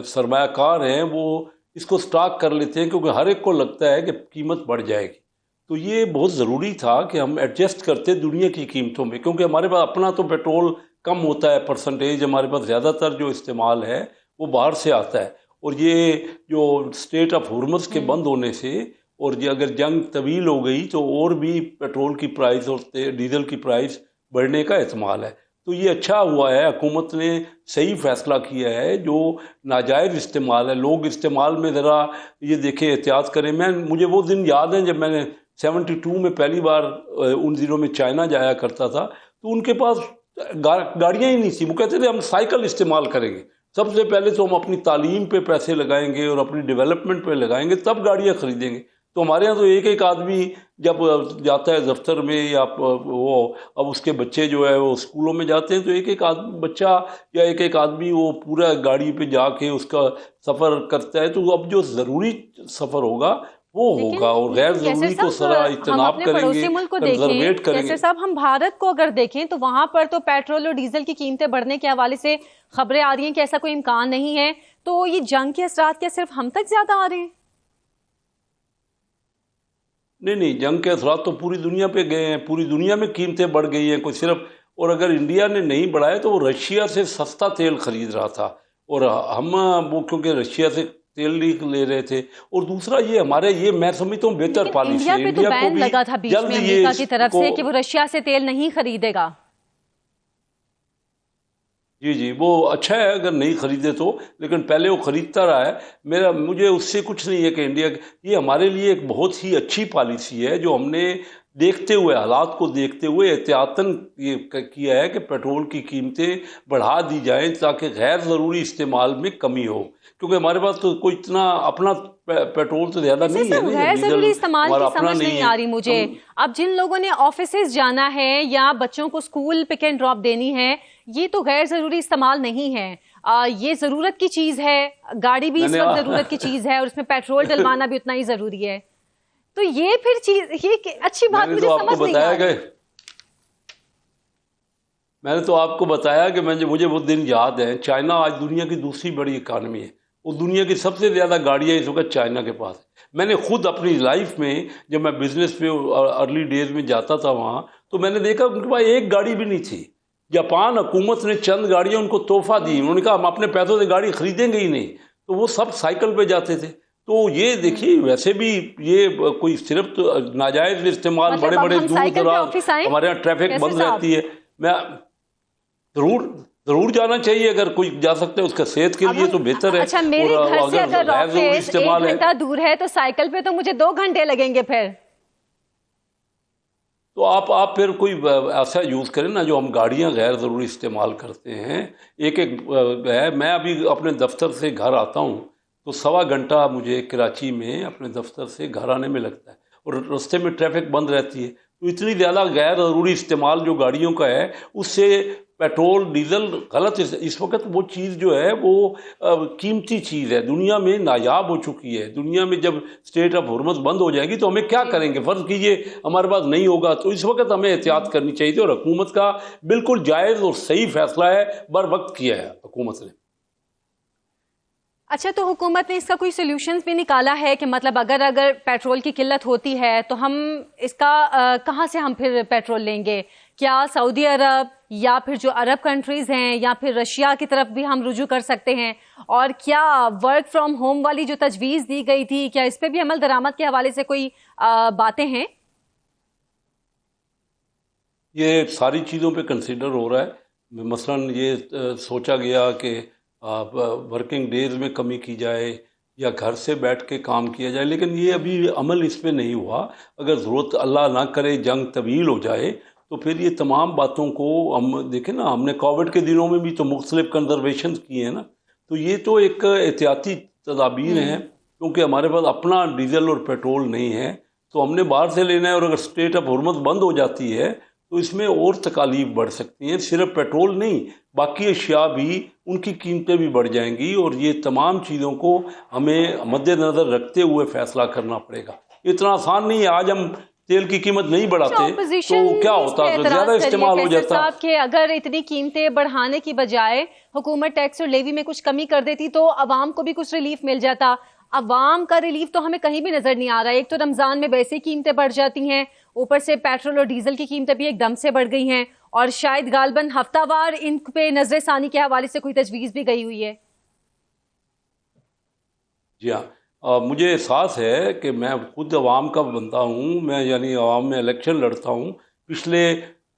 Speaker 4: سرمایہ کار ہیں وہ اس کو سٹاک کر لیتے ہیں، کیونکہ ہر ایک کو لگتا ہے کہ قیمت بڑھ جائے گی۔ تو یہ بہت ضروری تھا کہ ہم ایڈجسٹ کرتے دنیا کی قیمتوں میں، کیونکہ ہمارے پاس اپنا تو پیٹرول کم ہوتا ہے، پرسنٹیج ہمارے پاس زیادہ تر جو استعمال ہے وہ باہر سے آتا ہے، اور یہ جو اسٹریٹ آف ہارمز کے بند ہونے سے، اور یہ اگر جنگ طویل ہو گئی تو اور بھی پیٹرول کی پرائز اور ڈیزل کی پرائز بڑھنے کا احتمال ہے۔ تو یہ اچھا ہوا ہے، حکومت نے صحیح فیصلہ کیا ہے۔ جو ناجائز استعمال ہے، لوگ استعمال میں ذرا یہ دیکھیں، احتیاط کریں۔ مجھے وہ دن یاد ہیں جب میں نے 72 میں پہلی بار ان دنوں میں چائنا جایا کرتا تھا، تو ان کے پاس گاڑیاں ہی نہیں تھیں۔ وہ کہتے تھے ہم سائیکل استعمال کریں گے، سب سے پہلے تو ہم اپنی تعلیم پہ پیسے لگائیں گے اور اپنی ڈیولپمنٹ پہ لگائیں گے، تب گاڑیاں خریدیں گے۔ تو ہمارے ہاں تو ایک آدمی جب جاتا ہے دفتر میں، یا وہ اب اس کے بچے جو ہے وہ اسکولوں میں جاتے ہیں، تو ایک بچہ یا ایک آدمی وہ پورا گاڑی پہ جا کے اس کا سفر کرتا ہے۔ تو اب جو ضروری سفر ہوگا وہ ہوگا، اور غیر ضروری تو سارا اجتناب کریں گے، کنزرویٹ کریں گے۔
Speaker 1: جیسے صاحب ہم بھارت کو اگر دیکھیں تو وہاں پر تو پیٹرول اور ڈیزل کی قیمتیں بڑھنے کے حوالے سے خبریں آ رہی ہیں کہ ایسا کوئی امکان نہیں ہے، تو یہ جنگ کے اثرات کیا صرف ہم تک زیادہ آ رہے ہیں؟
Speaker 4: نہیں، جنگ کے اثرات تو پوری دنیا پہ گئے ہیں، پوری دنیا میں قیمتیں بڑھ گئی ہیں، کوئی صرف، اور اگر انڈیا نے نہیں بڑھایا تو وہ رشیا سے سستا تیل خرید رہا تھا، اور ہم وہ کیونکہ رشیا سے تیل لے رہے تھے، اور دوسرا یہ ہمارے یہ میں سمجھتا ہوں بہتر پالیسی ہے۔
Speaker 1: انڈیا پہ تو بین لگا تھا بیچ میں امریکہ کی طرف سے کہ وہ رشیا سے تیل نہیں خریدے گا۔
Speaker 4: جی، وہ اچھا ہے اگر نہیں خریدے تو، لیکن پہلے وہ خریدتا رہا ہے۔ مجھے اس سے کچھ نہیں ہے کہ انڈیا، یہ ہمارے لیے ایک بہت ہی اچھی پالیسی ہے جو ہم نے देखते हुए, हालात को देखते हुए एहतियातन ये किया है कि पेट्रोल की कीमतें बढ़ा दी जाएं ताकि गैर ज़रूरी इस्तेमाल में कमी हो, क्योंकि हमारे पास तो कोई इतना अपना पेट्रोल तो ज़्यादा नहीं है ना,
Speaker 1: गैर जरूरी इस्तेमाल
Speaker 4: हमारा
Speaker 1: की
Speaker 4: अपना
Speaker 1: समझ नहीं आ रही मुझे। अब जिन लोगों ने ऑफिसेज जाना है या बच्चों को स्कूल पिक एंड ड्रॉप देनी है, ये तो गैर जरूरी इस्तेमाल नहीं है। ये जरूरत की चीज है, गाड़ी भी इस वक्त जरूरत की चीज है और उसमें पेट्रोल डलवाना भी उतना ही जरूरी है। तो ये फिर चीज, ये अच्छी बात मुझे समझ नहीं आ रही।
Speaker 4: मैंने तो आपको बताया कि मुझे वो दिन याद है, चाइना आज दुनिया की दूसरी बड़ी इकानमी है, वो दुनिया की सबसे ज़्यादा गाड़ियाँ इस वक्त चाइना के पास है। मैंने खुद अपनी लाइफ में जब मैं बिजनेस पे अर्ली डेज में जाता था वहाँ, तो मैंने देखा उनके पास एक गाड़ी भी नहीं थी। जापान हुकूमत ने चंद गाड़ियाँ उनको तोहफा दी, उन्होंने कहा हम अपने पैसों से गाड़ी खरीदेंगे ही नहीं, तो वो सब साइकिल पे जाते थे। तो ये देखिए, वैसे भी ये कोई सिर्फ तो नाजायज इस्तेमाल, बड़े बड़े दूर दराज हमारे यहाँ ट्रैफिक बंद रहती है। मैं जरूर जाना चाहिए, अगर कोई जा सकता है उसका सेहत के लिए तो बेहतर है।
Speaker 1: अच्छा, मेरे घर से अगर ऑफिस 1 घंटा दूर है तो साइकिल पे तो मुझे 2 घंटे लगेंगे फिर।
Speaker 4: तो आप फिर कोई ऐसा यूज़ करें ना, जो हम गाड़ियां गैर ज़रूरी इस्तेमाल करते हैं। एक है, मैं अभी अपने दफ्तर से घर आता हूँ तो 1.25 घंटा मुझे कराची में अपने दफ्तर से घर आने में लगता है, और रास्ते में ट्रैफिक बंद रहती है। तो इतनी ज़्यादा गैर ज़रूरी इस्तेमाल जो गाड़ियों का है, उससे पेट्रोल डीजल गलत, इस वक्त वो चीज़ जो है वो कीमती चीज़ है, दुनिया में नायाब हो चुकी है। दुनिया में जब स्टेट ऑफ हुर्मत बंद हो जाएगी तो हमें क्या करेंगे? फ़र्ज़ कीजिए हमारे पास नहीं होगा, तो इस वक्त हमें एहतियात करनी चाहिए, और हुकूमत का बिल्कुल जायज़ और सही फैसला है, बर वक्त किया है हुकूमत ने।
Speaker 1: अच्छा, तो हुकूमत ने इसका कोई सोल्यूशन भी निकाला है कि मतलब अगर पेट्रोल की किल्लत होती है तो हम इसका कहाँ से हम फिर पेट्रोल लेंगे? क्या सऊदी अरब या फिर जो अरब कंट्रीज़ हैं या फिर रशिया की तरफ भी हम रुजू कर सकते हैं? और क्या वर्क फ्रॉम होम वाली जो तजवीज़ दी गई थी, क्या इस पर भी अमल दरामद के हवाले से कोई बातें हैं?
Speaker 4: ये सारी चीज़ों पे कंसिडर हो रहा है। मसलन ये सोचा गया कि वर्किंग डेज में कमी की जाए या घर से बैठ के काम किया जाए, लेकिन ये अभी अमल इस पे नहीं हुआ। अगर ज़रूरत अल्लाह ना करे जंग तवील हो जाए तो फिर ये तमाम बातों को हम देखें ना, हमने कोविड के दिनों में भी तो मुख्तलिफ कंजर्वेशन किए हैं ना, तो ये तो एक एहतियाती तदाबीर हैं, क्योंकि हमारे पास अपना डीजल और पेट्रोल नहीं है तो हमने बाहर से लेना है, और अगर स्टेट ऑफ हुर्मत बंद हो जाती है तो इसमें और तकालीफ बढ़ सकती हैं। सिर्फ पेट्रोल नहीं, बाकी अशिया भी, उनकी कीमतें भी बढ़ जाएंगी, और ये तमाम चीज़ों को हमें मद्देनज़र रखते हुए फैसला करना पड़ेगा। इतना आसान नहीं है। आज हम तेल की कीमत नहीं बढ़ाते तो क्या होता है, ज़्यादा इस्तेमाल हो जाता
Speaker 1: कि अगर इतनी कीमतें बढ़ाने की बजाय हुकूमत टैक्स और लेवी में कुछ कमी कर देती तो अवाम को भी कुछ रिलीफ मिल जाता। अवाम का रिलीफ तो हमें कहीं भी नजर नहीं आ रहा है। एक तो रमजान में वैसे कीमतें बढ़ जाती हैं, ऊपर से पेट्रोल और डीजल की कीमतें भी एकदम से बढ़ गई हैं, और शायद गालबन हफ्तावार इन पे नजर सानी के हवाले से कोई तजवीज़ भी गई हुई है।
Speaker 4: जी हाँ, मुझे एहसास है कि मैं खुद अवाम का बंदा हूँ। मैं यानी अवाम में इलेक्शन लड़ता हूँ। पिछले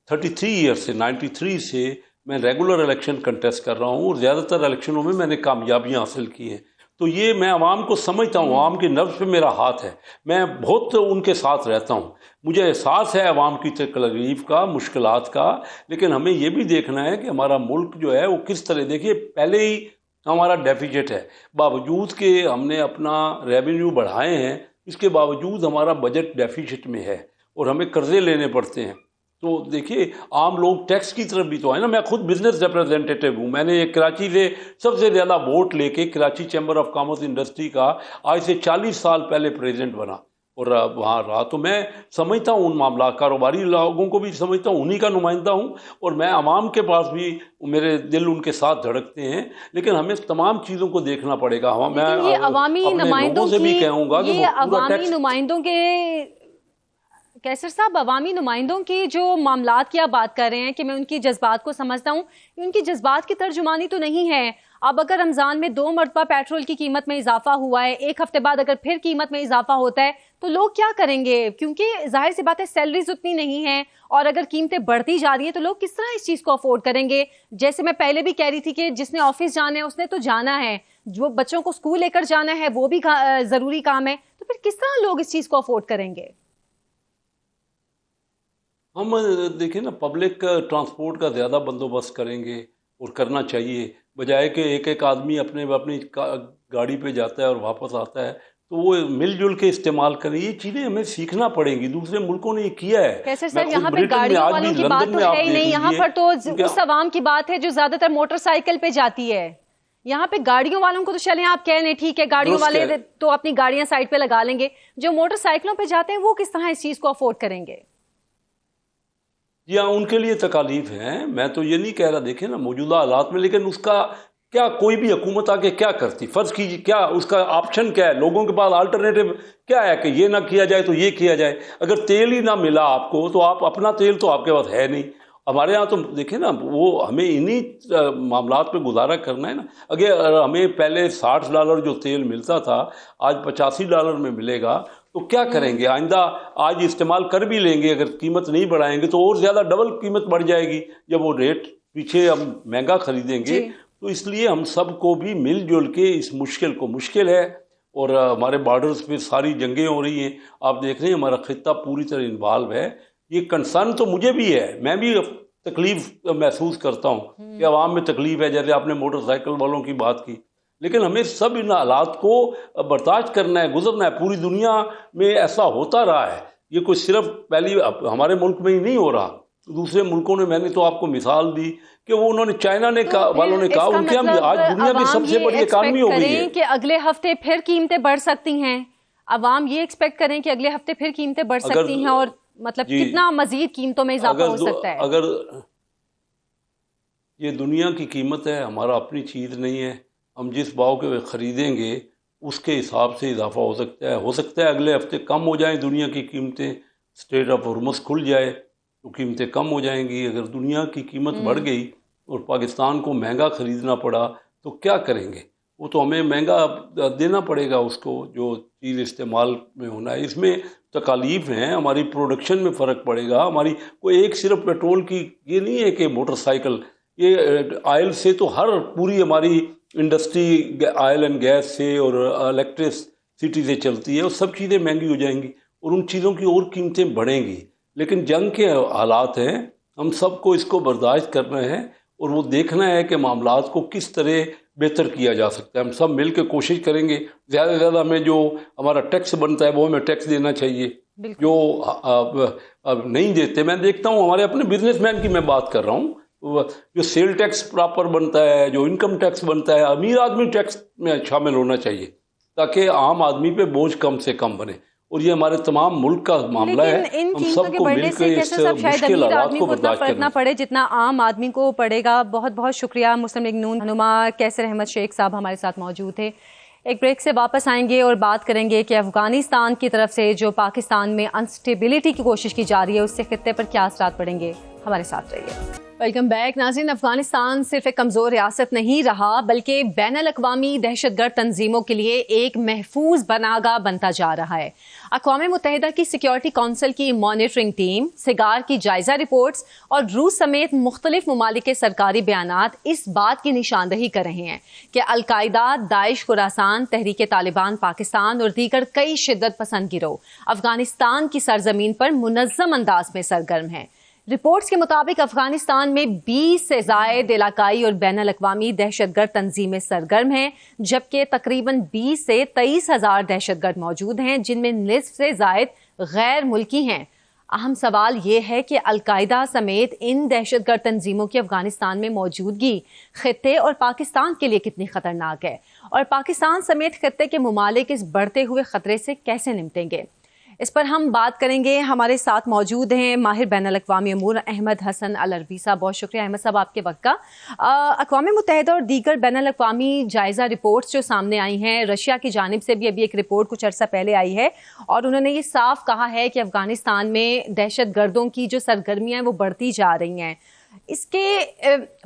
Speaker 4: 33 ईयर से 93 से मैं रेगुलर इलेक्शन कंटेस्ट कर रहा हूँ, और ज़्यादातर इलेक्शनों में मैंने कामयाबियाँ हासिल की हैं। तो ये मैं अवाम को समझता हूँ, अवाम के नब्ज़ पे मेरा हाथ है, मैं बहुत उनके साथ रहता हूँ। मुझे एहसास है अवाम की तकलीफ का, मुश्किलात का, लेकिन हमें ये भी देखना है कि हमारा मुल्क जो है वो किस तरह, देखिए पहले ही हमारा डेफिसिट है, बावजूद कि हमने अपना रेवेन्यू बढ़ाए हैं, इसके बावजूद हमारा बजट डेफिसिट में है और हमें कर्जे लेने पड़ते हैं। तो देखिए, आम लोग टैक्स की तरफ भी तो है ना। मैं खुद बिजनेस रिप्रेजेंटेटिव हूँ। मैंने एक कराची से सबसे ज़्यादा वोट लेके Karachi chamber of commerce industry का आज से 40 साल पहले प्रेसिडेंट बना और वहाँ रहा। तो मैं समझता हूँ उन मामला, कारोबारी लोगों को भी समझता हूँ, उन्हीं का नुमाइंदा हूँ, और मैं आवाम के पास भी, मेरे दिल उनके साथ धड़कते हैं। लेकिन हमें तमाम चीज़ों को देखना पड़ेगा। मैं
Speaker 1: ये अवामी नुमाइंदों
Speaker 4: से भी कहूँगा कि
Speaker 1: अवामी नुमाइंदों के, कैसर साहब, अवामी नुमाइंदों की जो मामलात की आप बात कर रहे हैं कि मैं उनकी जज्बात को समझता हूँ, उनकी जज्बात की तर्जुमानी तो नहीं है। अब अगर रमज़ान में 2 मरतबा पेट्रोल की कीमत में इजाफा हुआ है, एक हफ्ते बाद अगर फिर कीमत में इजाफा होता है तो लोग क्या करेंगे? क्योंकि जाहिर सी बात है सैलरीज उतनी नहीं हैं, और अगर कीमतें बढ़ती जा रही हैं तो लोग किस तरह इस चीज़ को अफोर्ड करेंगे? जैसे मैं पहले भी कह रही थी कि जिसने ऑफिस जाना है उसने तो जाना है, जो बच्चों को स्कूल लेकर जाना है वो भी ज़रूरी काम है, तो फिर किस तरह लोग इस चीज़ को अफोर्ड करेंगे?
Speaker 4: हम देखिए ना, पब्लिक ट्रांसपोर्ट का ज़्यादा बंदोबस्त करेंगे और करना चाहिए, बजाय कि एक एक आदमी अपने अपनी गाड़ी पे जाता है और वापस आता है, तो वो मिलजुल के इस्तेमाल करें। ये चीज़ें हमें सीखना पड़ेंगी, दूसरे मुल्कों ने ये किया है।
Speaker 1: कैसे
Speaker 4: मैं
Speaker 1: सर,
Speaker 4: खुद
Speaker 1: यहाँ पे
Speaker 4: ब्रिटेन में
Speaker 1: गाड़ियों
Speaker 4: आज
Speaker 1: वालों
Speaker 4: भी
Speaker 1: की बात
Speaker 4: लंदन
Speaker 1: तो
Speaker 4: में
Speaker 1: है
Speaker 4: आप
Speaker 1: ही
Speaker 4: देख
Speaker 1: नहीं, यहाँ
Speaker 4: लीजिए
Speaker 1: पर तो
Speaker 4: क्योंकि
Speaker 1: उस आवाम की बात है जो ज्यादातर मोटरसाइकिल पे जाती है। यहाँ पे गाड़ियों वालों को तो चलें आप कह रहे हैं ठीक है, गाड़ियों
Speaker 4: दुरुस्त
Speaker 1: वाले
Speaker 4: है।
Speaker 1: तो अपनी गाड़ियां साइड पे लगा लेंगे, जो मोटरसाइकिलों पे जाते हैं वो किस तरह इस चीज को अफोर्ड करेंगे?
Speaker 4: जी हाँ, उनके लिए तकालीफ हैं, मैं तो ये नहीं कह रहा, देखें ना मौजूदा हालात में, लेकिन उसका क्या कोई भी हुकूमत आके क्या करती, फर्ज कीजिए क्या उसका ऑप्शन क्या है, लोगों के पास अल्टरनेटिव क्या है कि ये ना किया जाए तो ये किया जाए। अगर तेल ही ना मिला आपको तो आप अपना तेल तो आपके पास है नहीं। हमारे यहाँ तो देखें ना, वो हमें इन्हीं मामलात पे गुजारा करना है ना। अगर हमें पहले $60 जो तेल मिलता था आज $85 में मिलेगा, तो क्या करेंगे आइंदा? आज इस्तेमाल कर भी लेंगे, अगर कीमत नहीं बढ़ाएंगे तो और ज़्यादा डबल कीमत बढ़ जाएगी जब वो रेट पीछे हम महंगा खरीदेंगे।
Speaker 1: जी।
Speaker 4: तो इसलिए हम सबको भी मिलजुल के इस मुश्किल को, मुश्किल है और हमारे बॉर्डर्स पे सारी जंगें हो रही हैं, आप देख रहे हैं हमारा खित्ता पूरी तरह इन्वॉल्व है। ये कंसर्न तो मुझे भी है, मैं भी तकलीफ महसूस करता हूँ कि आवाम में तकलीफ है, जैसे आपने मोटरसाइकिल वालों की बात की, लेकिन हमें सब इन हालात को बर्दाश्त करना है, गुजरना है। पूरी दुनिया में ऐसा होता रहा है, ये कोई सिर्फ पहली हमारे मुल्क में ही नहीं हो रहा, दूसरे मुल्कों ने, मैंने तो आपको मिसाल दी कि वो उन्होंने चाइना ने
Speaker 1: तो
Speaker 4: वालों ने
Speaker 1: फिर
Speaker 4: कहा
Speaker 1: इसका
Speaker 4: उनके यहाँ भी आज
Speaker 1: मतलब
Speaker 4: दुनिया की
Speaker 1: अवाम
Speaker 4: सबसे
Speaker 1: ये
Speaker 4: बड़ी इकानमी हो
Speaker 1: एक्सपेक्ट
Speaker 4: गई है।
Speaker 1: करें कि अगले हफ्ते फिर कीमतें बढ़ सकती हैं? अवाम ये एक्सपेक्ट करें कि अगले हफ्ते फिर कीमतें बढ़
Speaker 4: अगर
Speaker 1: सकती हैं, और मतलब
Speaker 4: जी,
Speaker 1: कितना मजीद कीमतों में इजाफा हो सकता है?
Speaker 4: अगर ये दुनिया की कीमत है, हमारा अपनी चीज़ नहीं है, हम जिस भाव के ख़रीदेंगे उसके हिसाब से इजाफा हो सकता है अगले हफ्ते कम हो जाए दुनिया की कीमतें, स्ट्रेट ऑफ हॉर्मज़ खुल जाए तो कीमतें कम हो जाएंगी। अगर दुनिया की कीमत बढ़ गई और पाकिस्तान को महंगा ख़रीदना पड़ा तो क्या करेंगे? वो तो हमें महंगा देना पड़ेगा उसको, जो चीज़ इस्तेमाल में होना है। इसमें तकालीफ हैं, हमारी प्रोडक्शन में फ़र्क पड़ेगा। हमारी कोई एक सिर्फ पेट्रोल की ये नहीं है कि मोटरसाइकिल, ये ऑयल से तो हर पूरी हमारी इंडस्ट्री ऑयल एंड गैस से और इलेक्ट्रिसिटी से चलती है, और सब चीज़ें महंगी हो जाएंगी और उन चीज़ों की और कीमतें बढ़ेंगी। लेकिन जंग के हालात हैं, हम सबको इसको बर्दाश्त करना है और वो देखना है कि मामलात को किस तरह बेहतर किया जा सकता है। हम सब मिल के कोशिश करेंगे, ज़्यादा से ज़्यादा हमें जो हमारा टैक्स बनता है वो हमें टैक्स देना चाहिए, जो अब नहीं देते। मैं देखता हूँ हमारे अपने बिजनेसमैन की मैं बात कर रहा हूँ, जो सेल टैक्स प्रॉपर बनता है, जो इनकम टैक्स बनता है, अमीर आदमी टैक्स में शामिल होना चाहिए ताकि आम आदमी पे बोझ कम से कम बने। और ये हमारे तमाम मुल्क का मामला है,
Speaker 1: इन
Speaker 4: हम
Speaker 1: कीमतों के
Speaker 4: सबको
Speaker 1: बढ़ने
Speaker 4: मिलकर
Speaker 1: से
Speaker 4: इस
Speaker 1: कैसे सब शायद
Speaker 4: मुश्किल
Speaker 1: अमीर
Speaker 4: हालात
Speaker 1: आदमी
Speaker 4: को
Speaker 1: को उतना
Speaker 4: बर्दाश्त
Speaker 1: फर्क ना
Speaker 4: करना।
Speaker 1: पड़े जितना आम आदमी को पड़ेगा। बहुत बहुत शुक्रिया मुस्लिम लीग नून रहनुमा कैसर अहमद शेख साहब हमारे साथ मौजूद थे। एक ब्रेक से वापस आएंगे और बात करेंगे कि अफगानिस्तान की तरफ से जो पाकिस्तान में अनस्टेबिलिटी की कोशिश की जा रही है उससे खित्ते पर क्या असरात पड़ेंगे। हमारे साथ रहिए। वेलकम बैक नाज़रीन। अफगानिस्तान सिर्फ एक कमज़ोर रियासत नहीं रहा बल्कि बैनुल-अक़वामी दहशतगर्द तंजीमों के लिए एक महफूज पनाहगाह बनता जा रहा है। अक़वाम मुत्तहिदा की सिक्योरिटी काउंसिल की मॉनिटरिंग टीम, सिगार की जायजा रिपोर्ट्स और रूस समेत मुख्तलिफ ममालिक के सरकारी बयानात इस बात की निशानदही कर रहे हैं कि अलकायदा, दाइश खुरासान, तहरीक तालिबान पाकिस्तान और दीगर कई शिद्दत पसंद गिरोह अफगानिस्तान की सरजमीन पर मुनज़्ज़म अंदाज में सरगर्म हैं। रिपोर्ट्स के मुताबिक अफगानिस्तान में 20 से ज़ायद इलाकाई और बैनुल-अक़वामी दहशतगर्द तंजीमें सरगर्म हैं, जबकि तकरीबन 20 से 23 हज़ार दहशतगर्द मौजूद हैं, जिनमें निस्फ से ज़ायद गैर मुल्की हैं। अहम सवाल ये है कि अलकायदा समेत इन दहशतगर्द तंजीमों की अफगानिस्तान में मौजूदगी खित्ते और पाकिस्तान के लिए कितनी खतरनाक है, और पाकिस्तान समेत खित्ते के ममालिक इस बढ़ते हुए खतरे से कैसे निपटेंगे। इस पर हम बात करेंगे। हमारे साथ मौजूद हैं माहिर बैनुल-अक़वामी अमूर अहमद हसन अल-अरबी साहब। बहुत शुक्रिया अहमद साहब आपके वक्त का। अक़वाम मुत्तहिदा और दीगर बैनुल-अक़वामी जायज़ा रिपोर्ट्स जो सामने आई हैं, रशिया की जानिब से भी अभी एक रिपोर्ट कुछ अर्सा पहले आई है और उन्होंने ये साफ कहा है कि अफ़गानिस्तान में दहशत गर्दों की जो सरगर्मियाँ हैं वो बढ़ती जा रही हैं। इसके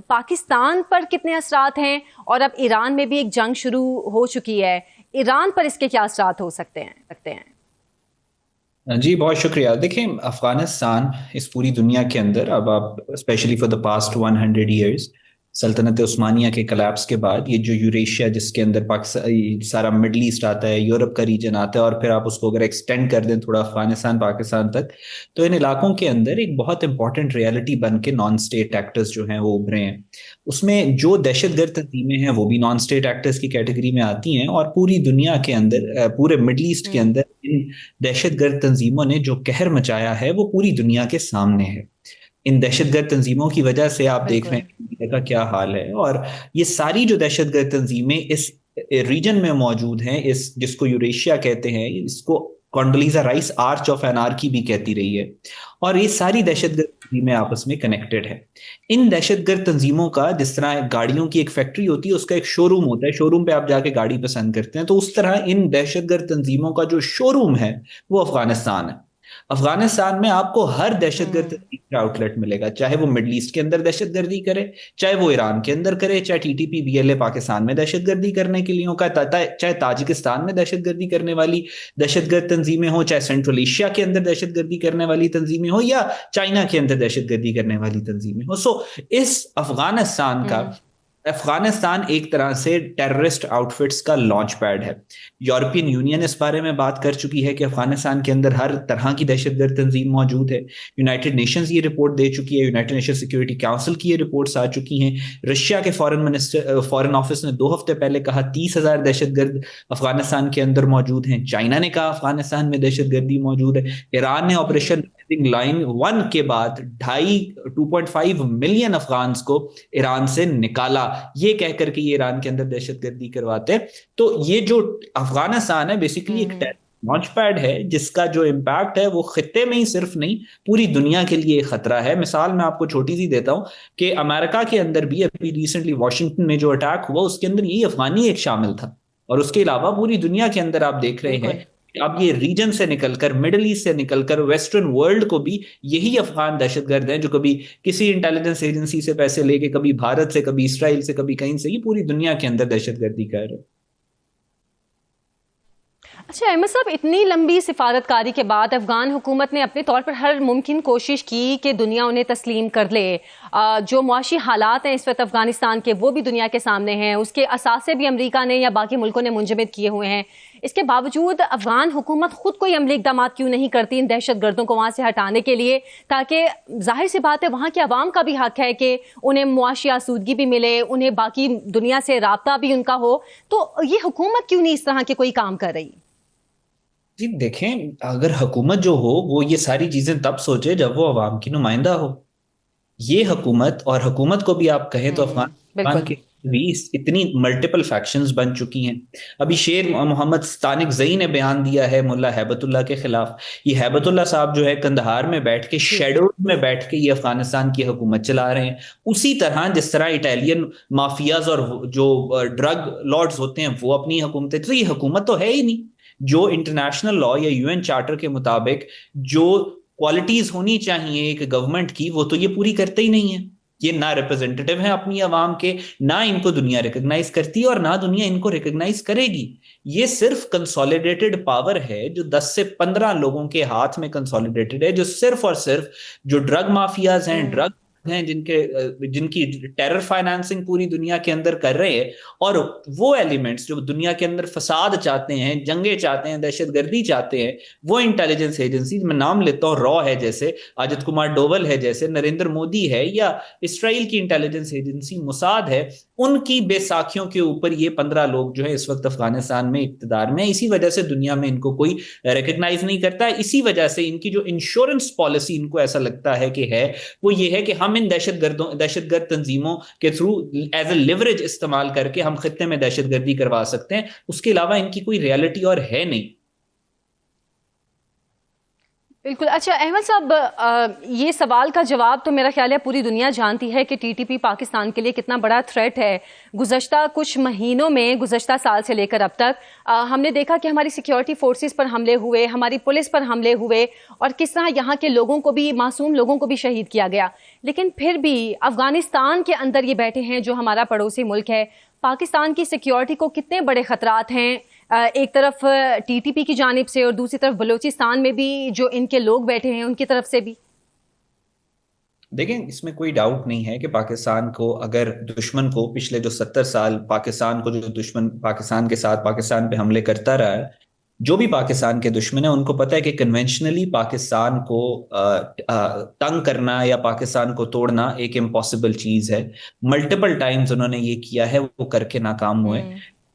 Speaker 1: पाकिस्तान पर कितने असरात हैं, और अब ईरान में भी एक जंग शुरू हो चुकी है, ईरान पर इसके क्या असरात हो सकते हैं?
Speaker 5: जी बहुत शुक्रिया। देखें, अफ़गानिस्तान इस पूरी दुनिया के अंदर, अब आप specially for the past 100 years سلطنت عثمانیہ کے کلیپس کے بعد یہ جو یوریشیا جس کے اندر پاکستان سارا مڈل ایسٹ آتا ہے، یورپ کا ریجن آتا ہے، اور پھر آپ اس کو اگر ایکسٹینڈ کر دیں تھوڑا افغانستان پاکستان تک، تو ان علاقوں کے اندر ایک بہت امپورٹنٹ ریالٹی بن کے نان اسٹیٹ ایکٹرز جو ہیں وہ ابھرے ہیں. اس میں جو دہشت گرد تنظیمیں ہیں وہ بھی نان اسٹیٹ ایکٹرز کی کیٹیگری میں آتی ہیں، اور پوری دنیا کے اندر، پورے مڈل ایسٹ کے اندر ان دہشت گرد تنظیموں نے جو قہر مچایا ہے وہ پوری دنیا کے سامنے ہے. ان دہشت گرد تنظیموں کی وجہ سے آپ دیکھ رہے ہیں انڈیا کا کیا حال ہے، اور یہ ساری جو دہشت گرد تنظیمیں اس ریجن میں موجود ہیں، اس جس کو یوریشیا کہتے ہیں، اس کو Condoleezza rice arch of anarchy بھی کہتی رہی ہے، اور یہ ساری دہشت گرد تنظیمیں آپس میں کنیکٹڈ ہے. ان دہشت گرد تنظیموں کا جس طرح گاڑیوں کی ایک فیکٹری ہوتی ہے، اس کا ایک شو روم ہوتا ہے، شو روم پہ آپ جا کے گاڑی پسند کرتے ہیں، تو اس طرح ان دہشت گرد تنظیموں کا جو شو روم ہے وہ افغانستان ہے. افغانستان میں آپ کو ہر دہشت گرد کا آؤٹ لیٹ ملے گا، چاہے وہ مڈل ایسٹ کے اندر دہشت گردی کرے، چاہے وہ ایران کے اندر کرے، چاہے T T P be L A Pakistan میں دہشت گردی کرنے کے لیے ہو، چاہے تاجکستان میں دہشت گردی کرنے والی دہشت گرد تنظیمیں ہوں، چاہے سینٹرل ایشیا کے اندر دہشت گردی کرنے والی تنظیمیں ہوں، یا چائنا کے اندر دہشت گردی کرنے والی تنظیمیں ہوں. سو اس افغانستان ایک طرح سے ٹیررسٹ آؤٹ فٹس کا لانچ پیڈ ہے. یورپین یونین اس بارے میں بات کر چکی ہے کہ افغانستان کے اندر ہر طرح کی دہشت گرد تنظیم موجود ہے. یونائٹڈ نیشنز یہ رپورٹ دے چکی ہے، یونائٹڈ نیشن سیکورٹی کاؤنسل کی یہ رپورٹس آ چکی ہیں. رشیا کے فارن آفس نے 2 ہفتے پہلے کہا 30,000 دہشت گرد افغانستان کے اندر موجود ہیں. چائنا نے کہا افغانستان میں دہشت گردی موجود ہے. ایران نے آپریشن لائن 1 کے بعد 2.5 ملین افغانز کو ایران سے نکالا، یہ کہہ کر کے یہ ایران کے اندر دہشت گردی کرواتے. تو یہ جو افغانستان ہے بیسیکلی ایک لانچ پیڈ ہے جس کا جو امپیکٹ ہے وہ خطے میں ہی صرف نہیں پوری دنیا کے لیے خطرہ ہے. مثال میں آپ کو چھوٹی سی دیتا ہوں کہ امریکہ کے اندر بھی ابھی ریسنٹلی واشنگٹن میں جو اٹیک ہوا اس کے اندر یہی افغانی ایک شامل تھا، اور اس کے علاوہ پوری دنیا کے اندر آپ دیکھ رہے ہیں اب یہ ریجن سے نکل کر، مڈل ایسٹ سے نکل کر ویسٹرن ورلڈ کو بھی یہی افغان دہشت گرد ہیں جو کبھی کسی انٹیلیجنس ایجنسی سے پیسے لے کے، کبھی بھارت سے، کبھی اسرائیل سے، کبھی کہیں سے، یہ پوری دنیا کے اندر دہشت گردی کر رہے ہیں.
Speaker 1: اچھا احمد صاحب، اتنی لمبی سفارتکاری کے بعد افغان حکومت نے اپنے طور پر ہر ممکن کوشش کی کہ دنیا انہیں تسلیم کر لے. جو معاشی حالات ہیں اس وقت افغانستان کے وہ بھی دنیا کے سامنے ہیں، اس کے اثاثے بھی امریکہ نے یا باقی ملکوں نے منجمد کیے ہوئے ہیں. اس کے باوجود افغان حکومت خود کوئی عملی اقدامات کیوں نہیں کرتی ان دہشت گردوں کو وہاں سے ہٹانے کے لیے، تاکہ ظاہر سی بات ہے وہاں کے عوام کا بھی حق ہے کہ انہیں معاشی آسودگی بھی ملے، انہیں باقی دنیا سے رابطہ بھی ان کا ہو. تو یہ حکومت کیوں نہیں اس طرح کے کوئی کام کر رہی؟
Speaker 5: جی دیکھیں، اگر حکومت جو ہو وہ یہ ساری چیزیں تب سوچے جب وہ عوام کی نمائندہ ہو. یہ حکومت، اور حکومت کو بھی آپ کہیں تو افغان کے بھی اتنی ملٹیپل فیکشنز بن چکی ہیں. ابھی شیر محمد ستانک زئی نے بیان دیا ہے ملا ہیبت اللہ کے خلاف. یہ ہیبت اللہ صاحب جو ہے کندہار میں بیٹھ کے، شیڈوز میں بیٹھ کے یہ افغانستان کی حکومت چلا رہے ہیں. اسی طرح جس طرح اٹالین مافیاز اور جو ڈرگ لارڈز ہوتے ہیں وہ اپنی حکومتیں، تو یہ حکومت تو ہے ہی نہیں. جو انٹرنیشنل لا یا یو این چارٹر کے مطابق جو کوالٹیز ہونی چاہیے ایک گورنمنٹ کی، وہ تو یہ پوری کرتے ہی نہیں ہے. یہ نہ ریپرزینٹیو ہیں اپنی عوام کے، نہ ان کو دنیا ریکگنائز کرتی ہے، اور نہ دنیا ان کو ریکگنائز کرے گی. یہ صرف کنسولیڈیٹڈ پاور ہے جو 10 سے 15 لوگوں کے ہاتھ میں کنسولیڈیٹڈ ہے، جو صرف اور صرف جو ڈرگ مافیاز ہیں، ڈرگ ہیں جن کی ٹیرر فائنانسنگ پوری دنیا کے اندر کر رہے ہیں، اور وہ ایلیمنٹس جو دنیا کے اندر فساد چاہتے ہیں، جنگیں چاہتے ہیں، دہشت گردی چاہتے ہیں، وہ انٹیلیجنس ایجنسیز، میں نام لیتا ہوں، را ہے جیسے، اجت کمار ڈوول ہے جیسے، نریندر مودی ہے، یا اسرائیل کی انٹیلیجنس ایجنسی موساد ہے، ان کی بے ساکھیوں کے اوپر یہ 15 لوگ جو ہے اس وقت افغانستان میں اقتدار میں ہیں. اسی وجہ سے دنیا میں ان کو کوئی ریکگنائز نہیں کرتا ہے. اسی وجہ سے ان کی جو انشورنس پالیسی ان کو ایسا لگتا ہے کہ ہے، وہ یہ ہے کہ ہم ان دہشت گرد تنظیموں کے تھرو ایز اے لیوریج استعمال کر کے ہم خطے میں دہشت گردی کروا سکتے ہیں. اس کے علاوہ ان کی کوئی ریالٹی اور ہے نہیں.
Speaker 1: بالکل. اچھا احمد صاحب، یہ سوال کا جواب تو میرا خیال ہے پوری دنیا جانتی ہے کہ ٹی ٹی پی پاکستان کے لیے کتنا بڑا تھریٹ ہے. گزشتہ کچھ مہینوں میں، گزشتہ سال سے لے کر اب تک ہم نے دیکھا کہ ہماری سیکیورٹی فورسز پر حملے ہوئے، ہماری پولیس پر حملے ہوئے، اور کس طرح یہاں کے لوگوں کو بھی، معصوم لوگوں کو بھی شہید کیا گیا. لیکن پھر بھی افغانستان کے اندر یہ بیٹھے ہیں جو ہمارا پڑوسی ملک ہے. پاکستان کی سیکیورٹی کو کتنے بڑے خطرات ہیں، ایک طرف ٹی ٹی پی کی جانب سے اور دوسری طرف بلوچستان میں بھی جو ان کے لوگ بیٹھے ہیں ان کی طرف سے بھی؟
Speaker 5: دیکھیں اس میں کوئی ڈاؤٹ نہیں ہے کہ پاکستان کو اگر دشمن کو پچھلے جو 70 سال پاکستان کو جو دشمن پاکستان کے ساتھ پاکستان پہ حملے کرتا رہا ہے، جو بھی پاکستان کے دشمن ہیں ان کو پتہ ہے کہ کنونشنلی پاکستان کو تنگ کرنا یا پاکستان کو توڑنا ایک امپاسبل چیز ہے. ملٹیپل ٹائمز انہوں نے یہ کیا ہے، وہ کر کے ناکام ہوئے.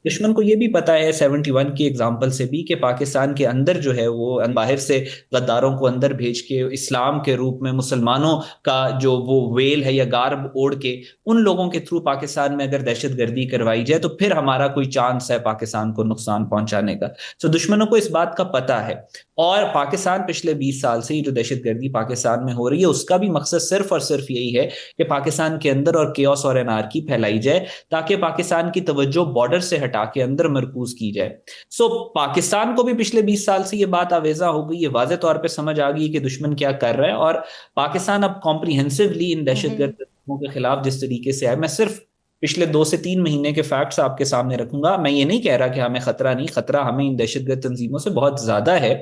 Speaker 5: دشمن کو یہ بھی پتا ہے 71 کی ایگزامپل سے بھی کہ پاکستان کے اندر جو ہے وہ باہر سے غداروں کو اندر بھیج کے اسلام کے روپ میں مسلمانوں کا جو وہ ویل ہے یا گارب اوڑھ کے ان لوگوں کے تھرو پاکستان میں اگر دہشت گردی کروائی جائے تو پھر ہمارا کوئی چانس ہے پاکستان کو نقصان پہنچانے کا. سو دشمنوں کو اس بات کا پتا ہے. اور پاکستان پچھلے 20 سال سے یہ جو دہشت گردی پاکستان میں ہو رہی ہے اس کا بھی مقصد صرف اور صرف یہی ہے کہ پاکستان کے اندر اور کیوس اور انارکی پھیلائی جائے تاکہ پاکستان کی توجہ بارڈر سے ہٹا کے اندر مرکوز کی جائے. سو پاکستان کو بھی پچھلے 20 سال سے یہ بات آویزہ ہو گئی، یہ واضح طور پہ سمجھ آ گئی کہ دشمن کیا کر رہا ہے، اور پاکستان اب کمپریہنسولی ان دہشت گردوں کے خلاف جس طریقے سے ہے. میں صرف پچھلے 2 سے 3 مہینے کے فیکٹس آپ کے سامنے رکھوں گا. میں یہ نہیں کہہ رہا کہ ہمیں خطرہ نہیں، خطرہ ہمیں ان دہشت گرد تنظیموں سے بہت زیادہ ہے.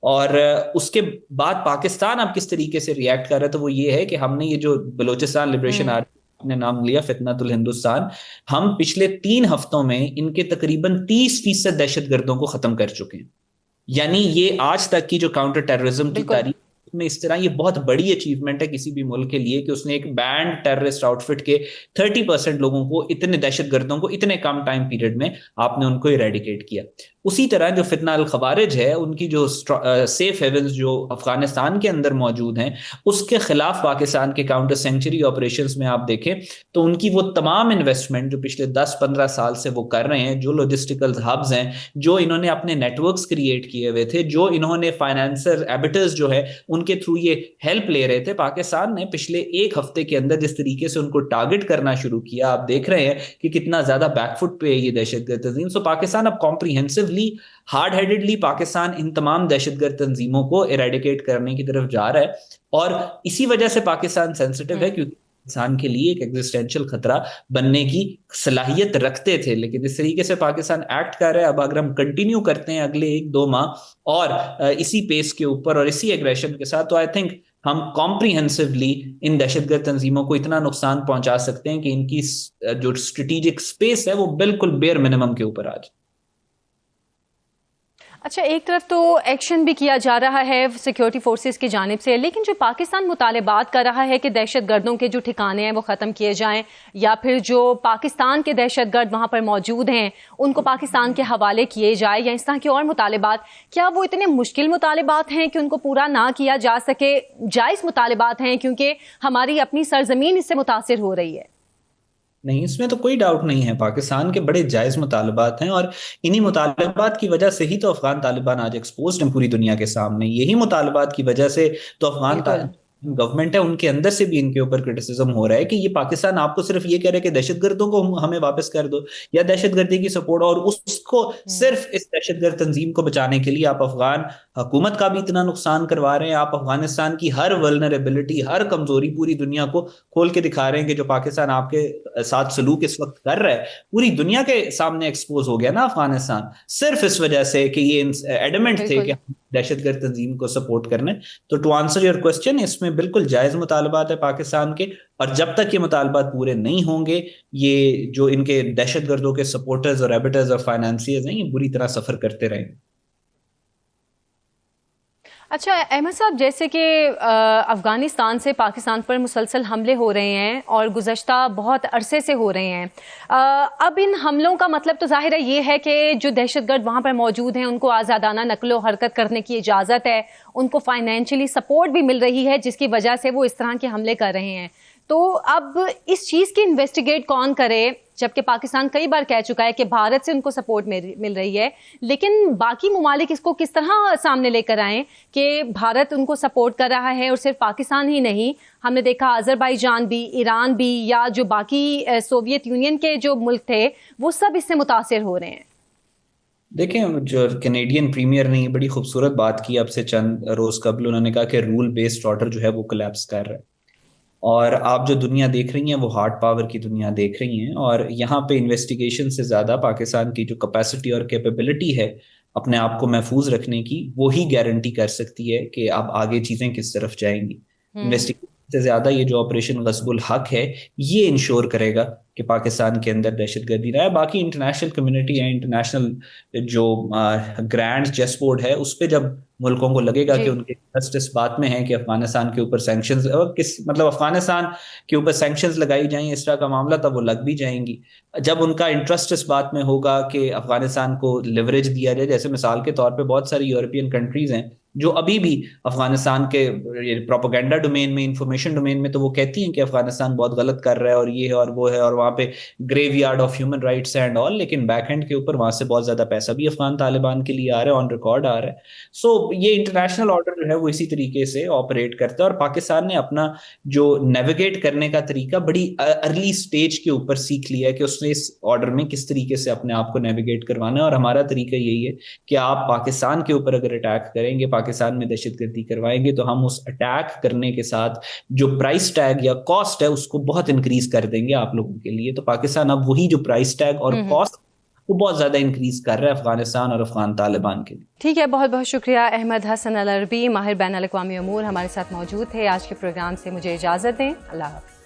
Speaker 5: اور اس کے بعد پاکستان اب کس طریقے سے ریئیکٹ کر رہا ہے تو وہ یہ ہے کہ ہم نے یہ جو بلوچستان لبریشن آرمی نے نام لیا فتنۃ الہندوستان، ہم پچھلے 3 ہفتوں میں ان کے تقریباً 30% دہشت گردوں کو ختم کر چکے ہیں. یعنی یہ آج تک کی جو کاؤنٹر ٹیررزم کی تاریخ میں اس طرح یہ بہت بڑی اچیومنٹ ہے کسی بھی ملک کے لیے کہ اس نے ایک بینڈ ٹیررسٹ آؤٹ فٹ کے 30% لوگوں کو، اتنے دہشت گردوں کو اتنے کم ٹائم پیریڈ میں آپ نے ان کو ایریڈیکیٹ کیا. اسی طرح جو فتنہ الخوارج ہے، ان کی جو سیف ہیونز جو افغانستان کے اندر موجود ہیں، اس کے خلاف پاکستان کے کاؤنٹر سینچری آپریشنز میں آپ دیکھیں تو ان کی وہ تمام انویسٹمنٹ جو پچھلے 10-15 سال سے وہ کر رہے ہیں، جو لاجسٹیکل ہبز ہیں، جو انہوں نے اپنے نیٹ ورکس کریٹ کیے ہوئے تھے، جو انہوں نے فائنانسر ایبیٹرز جو ہے ان کے تھرو یہ ہیلپ لے رہے تھے، پاکستان نے پچھلے 1 ہفتے کے اندر جس طریقے سے ان کو ٹارگٹ کرنا شروع کیا، آپ دیکھ رہے ہیں کہ کتنا زیادہ بیک فٹ پہ ہے یہ دہشت گرد تنظیم. سو پاکستان اب کمپریہنسولی ہارڈ ہیڈڈلی پاکستان ان تمام دہشت گرد تنظیموں کو ایریڈیکیٹ کرنے کی طرف جا رہا ہے. اور اسی وجہ سے پاکستان سینسٹیو ہے کیونکہ پاکستان کے لیے ایک ایگزسٹینشل خطرہ بننے کی صلاحیت رکھتے تھے. لیکن اس طریقے سے پاکستان ایکٹ کر رہا ہے. اب اگر ہم کنٹینیو کرتے ہیں اگلے 1-2 ماہ اور اسی پیس کے اوپر اور اسی ایگریشن کے ساتھ، تو آئی تھنک ہم کمپریہنسولی ان دہشت گرد تنظیموں کو اتنا نقصان پہنچا سکتے ہیں کہ ان کی جو اسٹریٹجک اسپیس ہے وہ بالکل بیئر منیمم کے اوپر آ جائے.
Speaker 1: اچھا، ایک طرف تو ایکشن بھی کیا جا رہا ہے سیکیورٹی فورسز کی جانب سے، لیکن جو پاکستان مطالبات کر رہا ہے کہ دہشت گردوں کے جو ٹھکانے ہیں وہ ختم کیے جائیں، یا پھر جو پاکستان کے دہشت گرد وہاں پر موجود ہیں ان کو پاکستان کے حوالے کیے جائے، یا اس طرح کے اور مطالبات، کیا وہ اتنے مشکل مطالبات ہیں کہ ان کو پورا نہ کیا جا سکے؟ جائز مطالبات ہیں کیونکہ ہماری اپنی سرزمین اس سے متاثر ہو رہی ہے.
Speaker 5: نہیں، اس میں تو کوئی ڈاؤٹ نہیں ہے، پاکستان کے بڑے جائز مطالبات ہیں، اور انہی مطالبات کی وجہ سے ہی تو افغان طالبان آج ایکسپوزڈ ہیں پوری دنیا کے سامنے. یہی مطالبات کی وجہ سے تو افغان گورنمنٹ ہے ان کے اندر سے بھی ان کے اوپر کرٹیسزم ہو رہا ہے کہ یہ پاکستان آپ کو صرف یہ کہہ رہے کہ دہشت گردوں کو ہمیں واپس کر دو یا دہشت گردی کی سپورٹ، اور اس کو صرف اس دہشت گرد تنظیم کو بچانے کے لیے آپ افغان حکومت کا بھی اتنا نقصان کروا رہے ہیں. آپ افغانستان کی ہر ولنریبلٹی، ہر کمزوری پوری دنیا کو کھول کے دکھا رہے ہیں کہ جو پاکستان آپ کے ساتھ سلوک اس وقت کر رہا ہے پوری دنیا کے سامنے ایکسپوز ہو گیا نا افغانستان، صرف اس وجہ سے کہ یہ ایڈمنٹ تھے کہ دہشت گرد تنظیم کو سپورٹ کرنے. تو ٹو آنسر یور کوسچن، اس میں بالکل جائز مطالبات ہے پاکستان کے، اور جب تک یہ مطالبات پورے نہیں ہوں گے یہ جو ان کے دہشت گردوں کے سپورٹرز اور ایبیٹرز اور فائنانسیئرز ہیں یہ بری طرح سفر کرتے رہیں گے.
Speaker 1: اچھا احمد صاحب، جیسے کہ افغانستان سے پاکستان پر مسلسل حملے ہو رہے ہیں اور گزشتہ بہت عرصے سے ہو رہے ہیں، اب ان حملوں کا مطلب تو ظاہر ہے یہ ہے کہ جو دہشت گرد وہاں پر موجود ہیں ان کو آزادانہ نقل و حرکت کرنے کی اجازت ہے، ان کو فائنینشلی سپورٹ بھی مل رہی ہے جس کی وجہ سے وہ اس طرح کے حملے کر رہے ہیں. تو اب اس چیز کی انویسٹیگیٹ کون کرے، جبکہ پاکستان کئی بار کہہ چکا ہے کہ بھارت سے ان کو سپورٹ مل رہی ہے، لیکن باقی ممالک اس کو کس طرح سامنے لے کر آئیں کہ بھارت ان کو سپورٹ کر رہا ہے؟ اور صرف پاکستان ہی نہیں، ہم نے دیکھا آذربائیجان بھی، ایران بھی، یا جو باقی سوویت یونین کے جو ملک تھے وہ سب اس سے متاثر ہو رہے ہیں.
Speaker 5: دیکھیں، جو کینیڈین پریمیئر نے بڑی خوبصورت بات کی اب سے چند روز قبل، انہوں نے کہا کہ رول بیسڈ آرڈر جو ہے وہ کولیپس کر رہا ہے، اور آپ جو دنیا دیکھ رہی ہیں وہ ہارڈ پاور کی دنیا دیکھ رہی ہیں، اور یہاں پہ انویسٹیگیشن سے زیادہ پاکستان کی جو کیپیسٹی اور کیپیبلٹی ہے اپنے آپ کو محفوظ رکھنے کی، وہی گارنٹی کر سکتی ہے کہ اب آگے چیزیں کس طرف جائیں گی. انویسٹیگیشن سے زیادہ یہ جو آپریشن غصب الحق ہے یہ انشور کرے گا کہ پاکستان کے اندر دہشت گردی نہ ہے. باقی انٹرنیشنل کمیونٹی ہے, انٹرنیشنل جو گرینڈ چیس بورڈ ہے, اس پہ جب ملکوں کو لگے گا کہ ان کے انٹرسٹ اس بات میں ہے کہ افغانستان کے اوپر سینکشنز, مطلب افغانستان کے اوپر سینکشنز لگائی جائیں, اس طرح کا معاملہ, تب وہ لگ بھی جائیں گی. جب ان کا انٹرسٹ اس بات میں ہوگا کہ افغانستان کو لیوریج دیا جائے, جیسے مثال کے طور پہ بہت ساری یورپین کنٹریز ہیں جو ابھی بھی افغانستان کے پروپیگنڈا ڈومین میں, انفارمیشن ڈومین میں تو وہ کہتی ہیں کہ افغانستان بہت غلط کر رہا ہے اور یہ ہے اور وہ ہے, اور وہاں پہ graveyard of human rights and all, لیکن بیک اینڈ کے اوپر وہاں سے بہت زیادہ پیسہ بھی افغان طالبان کے لیے آ رہا ہے, آن ریکارڈ آ رہا ہے. سو یہ انٹرنیشنل آرڈر جو ہے وہ اسی طریقے سے آپریٹ کرتا ہے, اور پاکستان نے اپنا جو نیویگیٹ کرنے کا طریقہ بڑی ارلی سٹیج کے اوپر سیکھ لیا ہے کہ اس نے اس آرڈر میں کس طریقے سے اپنے آپ کو نیویگیٹ کروانا ہے. اور ہمارا طریقہ یہی ہے کہ آپ پاکستان کے اوپر اگر اٹیک کریں گے, پاکستان میں دہشت گردی کروائیں گے, تو ہم اس اٹیک کرنے کے ساتھ جو پرائس ٹیگ یا کاسٹ ہے اس کو بہت انکریز کر دیں گے آپ لوگوں کے لیے. تو پاکستان اب وہی جو پرائس ٹیگ اور کاسٹ وہ بہت زیادہ انکریز کر رہا ہے افغانستان اور افغان طالبان کے لیے.
Speaker 1: ٹھیک ہے, بہت بہت شکریہ احمد حسن العربی, ماہر بین الاقوامی امور, ہمارے ساتھ موجود تھے. آج کے پروگرام سے مجھے اجازت دیں. اللہ حافظ.